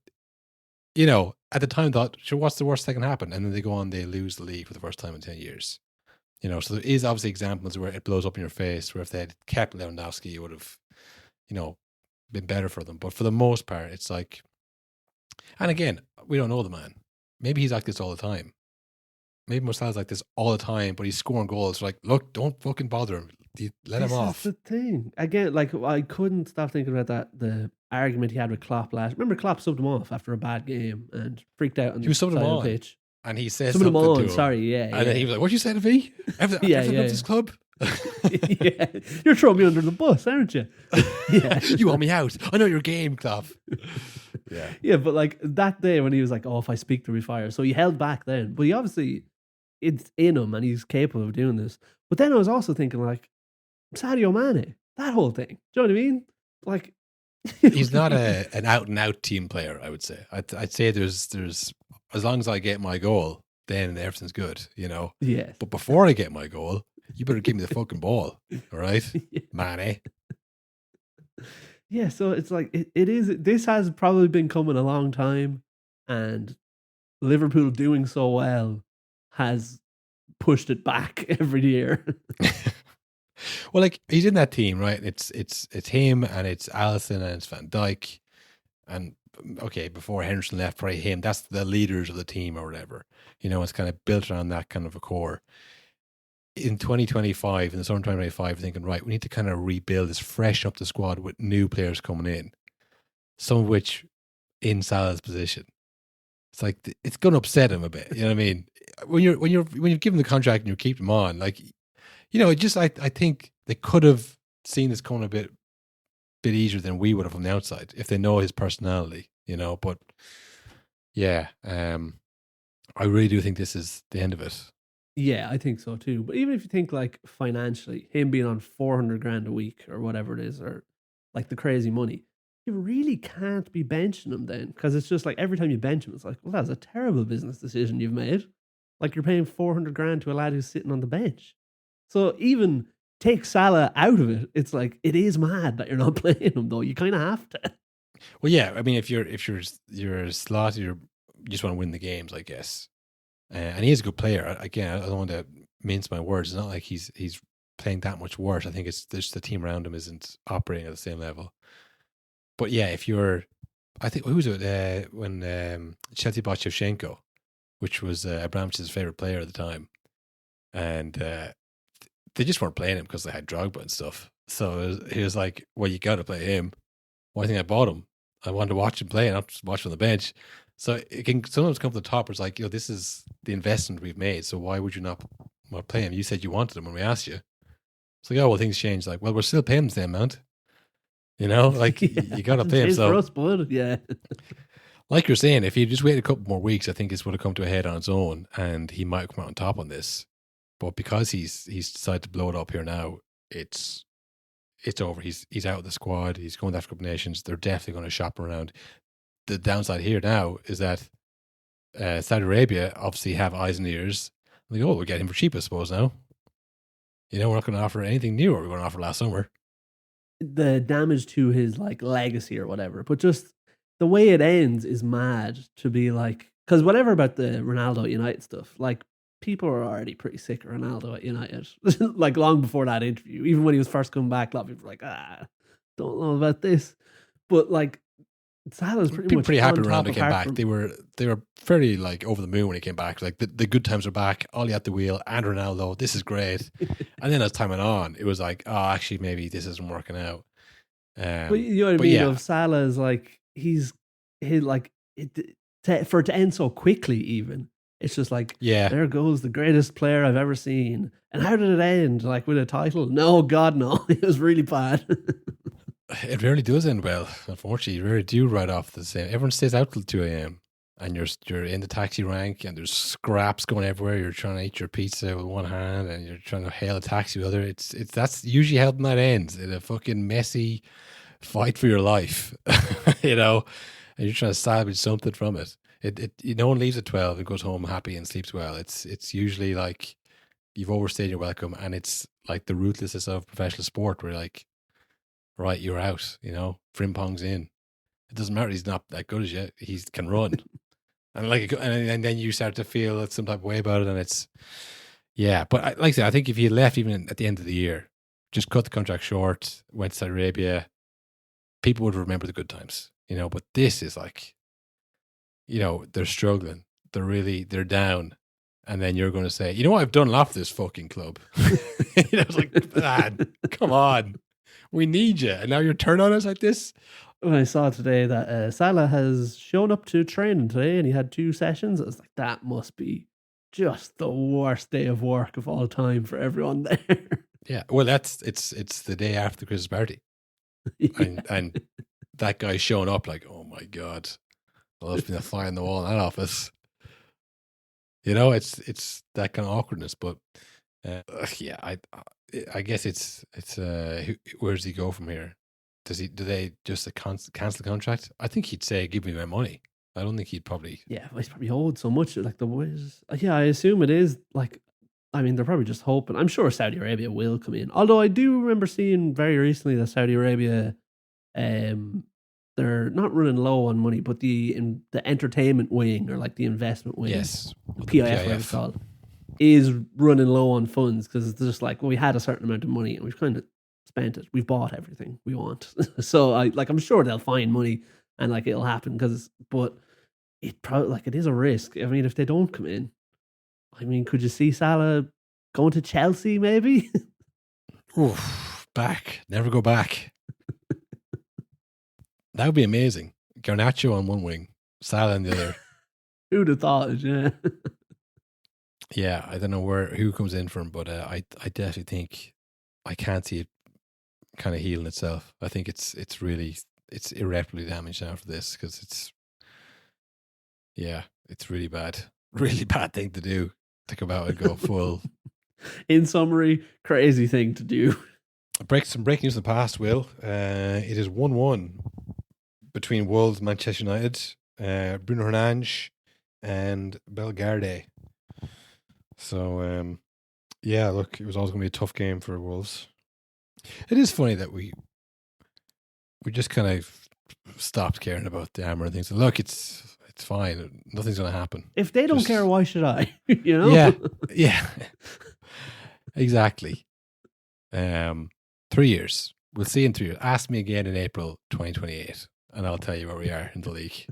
you know, at the time, I thought, sure, what's the worst that can happen? And then they go on, they lose the league for the first time in 10 years. You know, so there is obviously examples where it blows up in your face, where if they had kept Lewandowski, it would have, you know, been better for them. But for the most part, it's like, and again, we don't know the man. Maybe he's like this all the time. Maybe Salah's like this all the time, but he's scoring goals. Like, look, don't fucking bother him. Let him off. That's the thing. Again, like, I couldn't stop thinking about the argument he had with Klopp last. Remember, Klopp subbed him off after a bad game and freaked out on the side of the pitch. And he says something to him. Sorry, yeah. And then he was like, "What you say to me? Everything of this club." Yeah, you're throwing me under the bus, aren't you? Yeah, you want me out? I know your game, Klopp. Yeah, but like that day when he was like, "Oh, if I speak, to be fired," so he held back then. But he obviously, it's in him, and he's capable of doing this. But then I was also thinking, like, Sadio Mane, that whole thing. Do you know what I mean? Like, he's not an out and out team player. I would say. I'd say there's as long as I get my goal, then everything's good. You know. Yes. But before I get my goal, you better give me the fucking ball. All right, Mane. Yeah, so it's like it is. This has probably been coming a long time, and Liverpool doing so well has pushed it back every year. Well, like, he's in that team, right? It's him, and it's Alisson, and it's Van Dijk, and okay, before Henderson left, probably him. That's the leaders of the team or whatever. You know, it's kind of built around that kind of a core. In 2025, in the summer 2025, thinking, right, we need to kind of rebuild this, freshen up the squad with new players coming in, some of which in Salah's position. It's like, it's going to upset him a bit. You know what I mean? When you've given the contract and you keep him on, like, you know, I think they could have seen this coming a bit easier than we would have from the outside if they know his personality, you know. But yeah, I really do think this is the end of it. Yeah, I think so too. But even if you think like financially, him being on 400 grand a week or whatever it is, or like the crazy money, you really can't be benching him then, because it's just like every time you bench him, it's like, well, that's a terrible business decision you've made. Like, you're paying 400 grand to a lad who's sitting on the bench. So even take Salah out of it, it's like, it is mad that you're not playing him though. You kind of have to. Well, yeah. I mean, if you're a slot, you just want to win the games, I guess. And he is a good player. Again, I don't want to mince my words. It's not like he's playing that much worse. I think it's just the team around him isn't operating at the same level. But yeah, I think, who was it when Chelsea bought Shevchenko, which was Abramovich's favorite player at the time, and they just weren't playing him because they had Drogba and stuff. So he was like, "Well, you got to play him." Why do you think I bought him? I wanted to watch him play, and not just watch him on the bench. So it can sometimes come to the top where it's like, you know, this is the investment we've made, so why would you not play him? You said you wanted him when we asked you. It's like, oh, well, things changed. Like, well, we're still paying the same amount. You know, like, you got to pay him. So, for us, bud. Yeah. Like you're saying, if he just waited a couple more weeks, I think this would have come to a head on its own, and he might come out on top on this. But because he's decided to blow it up here now, it's over. He's out of the squad. He's going to African Cup of Nations. They're definitely going to shop him around. The downside here now is that Saudi Arabia obviously have eyes and ears. Like, oh, we'll get him for cheap, I suppose, now. You know, we're not going to offer anything new we're going to offer last summer. The damage to his like legacy or whatever, but just the way it ends is mad to be like, because whatever about the Ronaldo at United stuff, like, people are already pretty sick of Ronaldo at United. Like, long before that interview, even when he was first coming back, a lot of people were like, don't know about this. But like, Salah's pretty happy Ronaldo came back. They were fairly like over the moon when he came back. Like, the good times are back. Ollie at the wheel and Ronaldo. This is great. And then as time went on, it was like, oh, actually, maybe this isn't working out. But you know what I mean? Yeah. Of Salah's like, for it to end so quickly, even. It's just like, there goes the greatest player I've ever seen. And how did it end? Like, with a title? No, God, no. It was really bad. It really does end well. Unfortunately, you really do ride off the same. Everyone stays out till 2 a.m. and you're in the taxi rank, and there's scraps going everywhere. You're trying to eat your pizza with one hand, and you're trying to hail a taxi with the other. That's usually how that ends, in a fucking messy fight for your life, you know. And you're trying to salvage something from it. No one leaves at 12 and goes home happy and sleeps well. It's usually like you've overstayed your welcome, and it's like the ruthlessness of professional sport where like, right, you're out, Frimpong's in. It doesn't matter, he's not that good as you. He can run. and then you start to feel some type of way about it, and it's, yeah. But like I said, I think if you left even at the end of the year, just cut the contract short, went to Saudi Arabia, people would remember the good times, but this is like, they're struggling. They're down. And then you're going to say, I've done a lot for this fucking club. It's like, man, come on. We need you. And now you're turning on us like this. When I saw today that Salah has shown up to training today and he had 2 sessions, I was like, that must be just the worst day of work of all time for everyone there. Yeah. Well, it's the day after the Christmas party. Yeah. And that guy showing up like, oh my God, there's been a fly on the wall in that office. It's that kind of awkwardness, but yeah, I guess it's where does he go from here? Do they just cancel the contract? I think he'd say, give me my money. I don't think he'd probably. Yeah, he's probably owed so much. Like the ways. Yeah, I assume it is like. I mean, they're probably just hoping. I'm sure Saudi Arabia will come in. Although I do remember seeing very recently that Saudi Arabia, they're not running low on money, but the entertainment wing or like the investment wing, yes, PIF, whatever it's called, is running low on funds because it's just like, well, we had a certain amount of money and we've kind of spent it. We've bought everything we want. So I'm sure they'll find money and like it'll happen but it probably like it is a risk. I mean, if they don't come in, I mean, could you see Salah going to Chelsea maybe? Oof, back. Never go back. That would be amazing. Garnacho on one wing, Salah on the other. Who'd have thought it, yeah. Yeah, I don't know who comes in for him, but I definitely think I can't see it kind of healing itself. I think it's irreparably damaged after this because it's really bad. Really bad thing to do. To come out and go full. In summary, crazy thing to do. Some breaking news in the past, Will. It is 1-1 between Wolves, Manchester United, Bruno Fernandes and Bellegarde. So, look, it was always going to be a tough game for Wolves. It is funny that we just kind of stopped caring about the hammer and things. Look, it's fine. Nothing's going to happen. If they don't care, why should I? Yeah. Exactly. 3 years. We'll see in 3 years. Ask me again in April 2028 and I'll tell you where we are in the league.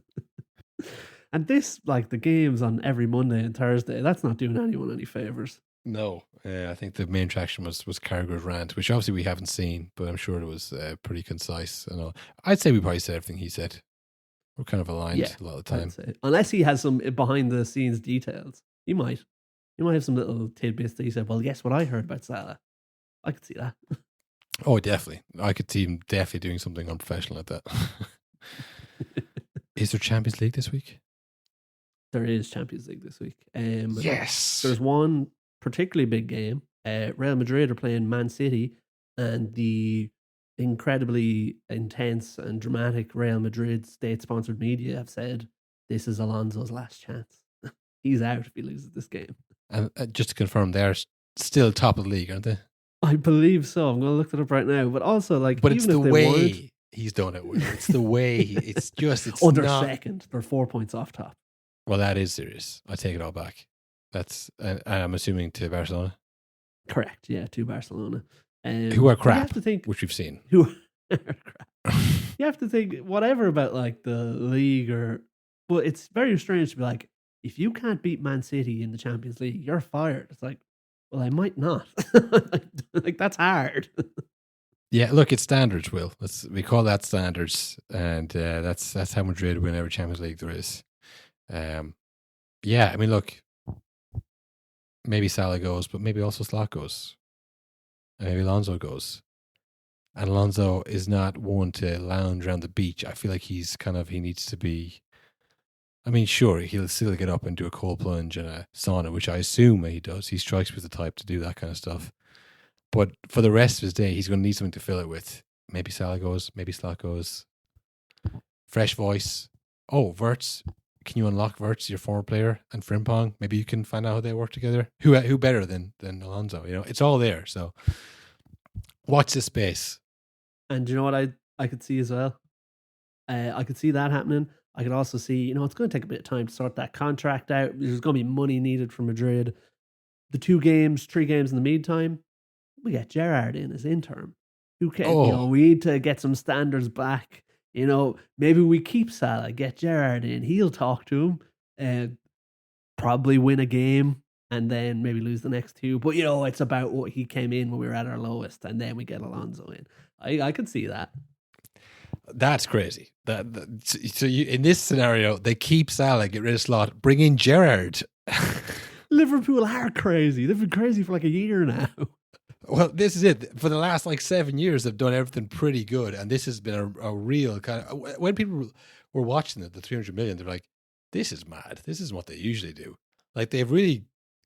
And this, like the games on every Monday and Thursday, that's not doing anyone any favours. No. I think the main attraction was Carragher's rant, which obviously we haven't seen, but I'm sure it was pretty concise and all. I'd say we probably said everything he said. We're kind of aligned a lot of the time. Unless he has some behind the scenes details. He might have some little tidbits that he said, well, guess what I heard about Salah? I could see that. Oh, definitely. I could see him definitely doing something unprofessional like that. Is there Champions League this week? There is Champions League this week. Yes. There's one particularly big game. Real Madrid are playing Man City, and the incredibly intense and dramatic Real Madrid state-sponsored media have said this is Alonso's last chance. He's out if he loses this game. And just to confirm, they're still top of the league, aren't they? I believe so. I'm going to look it up right now. But also, like, but even it's the if they way he's done it. It's the way. It's they're not second. They're 4 points off top. Well, that is serious. I take it all back. That's I'm assuming to Barcelona. Correct. Yeah, to Barcelona. Who are crap, you have to think, which we've seen. Who are crap. You have to think whatever about like the league but it's very strange to be like, if you can't beat Man City in the Champions League, you're fired. It's like, well, I might not. like that's hard. Yeah, look, it's standards, Will. We call that standards, and that's how Madrid win every Champions League there is. Yeah, I mean, look, maybe Salah goes, but maybe also Slot goes. And maybe Alonso goes. And Alonso is not one to lounge around the beach. I feel like he needs to be, I mean, sure, he'll still get up and do a cold plunge and a sauna, which I assume he does. He strikes me as the type to do that kind of stuff. But for the rest of his day, he's going to need something to fill it with. Maybe Salah goes, maybe Slot goes. Fresh voice. Oh, Wirtz can you unlock Wirtz, your former player, and Frimpong? Maybe you can find out how they work together. Who better than Alonso? It's all there. So watch this space. And you know what I could see as well? I could see that happening. I could also see, it's going to take a bit of time to sort that contract out. There's going to be money needed from Madrid. The 3 games in the meantime, we get Gerrard in as interim. Who cares? We need to get some standards back. Maybe we keep Salah, get Gerrard in. He'll talk to him, probably win a game, and then maybe lose the next 2. But it's about what he came in when we were at our lowest, and then we get Alonso in. I could see that. That's crazy. So in this scenario, they keep Salah, get rid of Slot, bring in Gerrard. Liverpool are crazy. They've been crazy for like a year now. Well, this is it. For the last 7 years, they've done everything pretty good, and this has been a real kind of. When people were watching the 300 million, they're like, "This is mad. This isn't what they usually do." They've really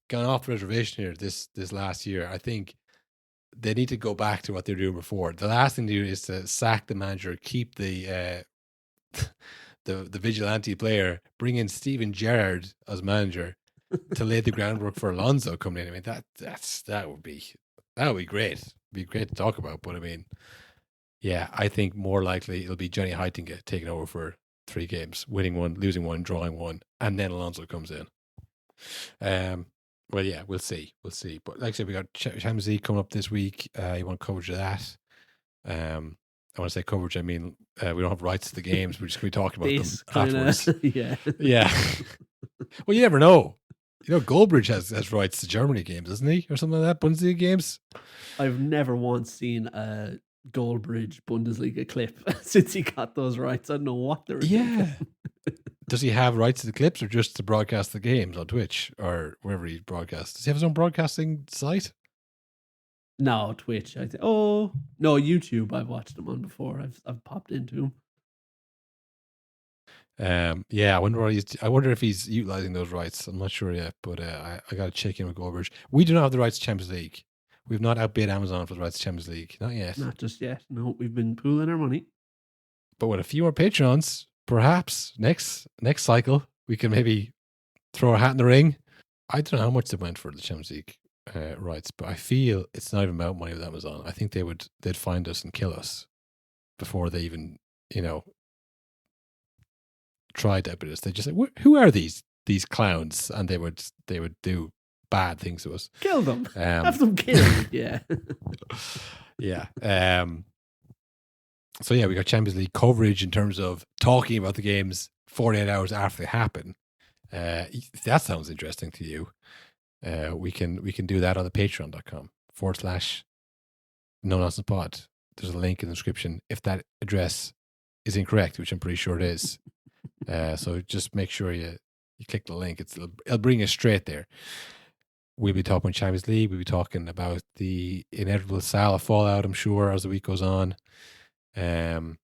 gone off the reservation here this last year. I think they need to go back to what they were doing before. The last thing to do is to sack the manager, keep the vigilante player, bring in Steven Gerrard as manager to lay the groundwork for Alonso coming in. I mean, that would be great. It'd be great to talk about. But I mean, yeah, I think more likely it'll be Johnny Heitinga taking over for 3 games, winning 1, losing 1, drawing 1, and then Alonso comes in. Well, yeah, we'll see. But like I said, we got Champions League coming up this week. You want coverage of that? I want to say coverage. I mean, we don't have rights to the games. We're just going to be talking about them afterwards. Yeah. Well, you never know. Goldbridge has rights to Germany games, doesn't he? Or something like that, Bundesliga games? I've never once seen a Goldbridge Bundesliga clip since he got those rights. I don't know what they're doing. Does he have rights to the clips or just to broadcast the games on Twitch or wherever he broadcasts? Does he have his own broadcasting site? No, Twitch. No, YouTube. I've watched him on before. I've popped into him. I wonder if he's utilizing those rights. I'm not sure yet, but I got to check in with Goldbridge. We do not have the rights to Champions League. We've not outbid Amazon for the rights to Champions League. Not yet. Not just yet. No, we've been pooling our money. But with a few more Patrons, perhaps next cycle we can maybe throw a hat in the ring. I don't know how much they went for the Champions League rights, but I feel it's not even about money with Amazon. I think they'd find us and kill us before they even tried to outbid us. They just say, "Who are these clowns?" And they would do bad things to us. Kill them. Have them killed. Yeah. Yeah. So yeah, we got Champions League coverage in terms of talking about the games 48 hours after they happen. If that sounds interesting to you, we can do that on the patreon.com/NoNonsensePod. There's a link in the description if that address is incorrect, which I'm pretty sure it is. So just make sure you click the link. It'll bring you straight there. We'll be talking Champions League. We'll be talking about the inevitable Salah fallout, I'm sure, as the week goes on. Who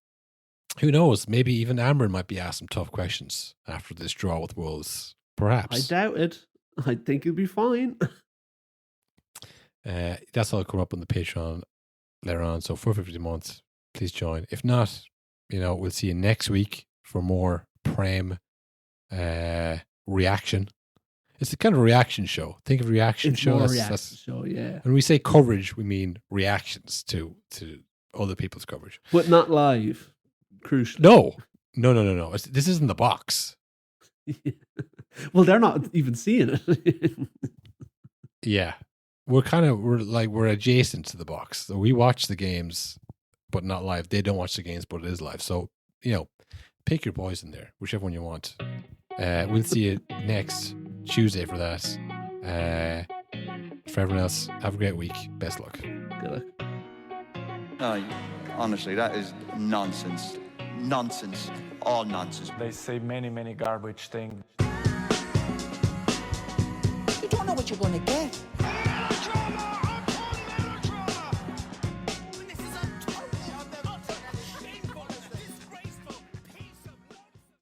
knows? Maybe even Amber might be asked some tough questions after this draw with Wolves. Perhaps. I doubt it. I think it'll be fine. That's all coming up on the Patreon later on. So $4.50 a month. Please join. If not, we'll see you next week for more Prem reaction. It's a kind of reaction show. Think of reaction show. Show, yeah. When we say coverage, we mean reactions to other people's coverage. But not live, crucially. No. This isn't the box. Well, they're not even seeing it. Yeah. We're adjacent to the box. So we watch the games, but not live. They don't watch the games, but it is live. So, pick your poison there, whichever one you want. We'll see you next Tuesday for that. For everyone else, have a great week. Best luck. Good luck. No, honestly, that is nonsense. Nonsense. All nonsense. They say many garbage things. You don't know what you're going to get.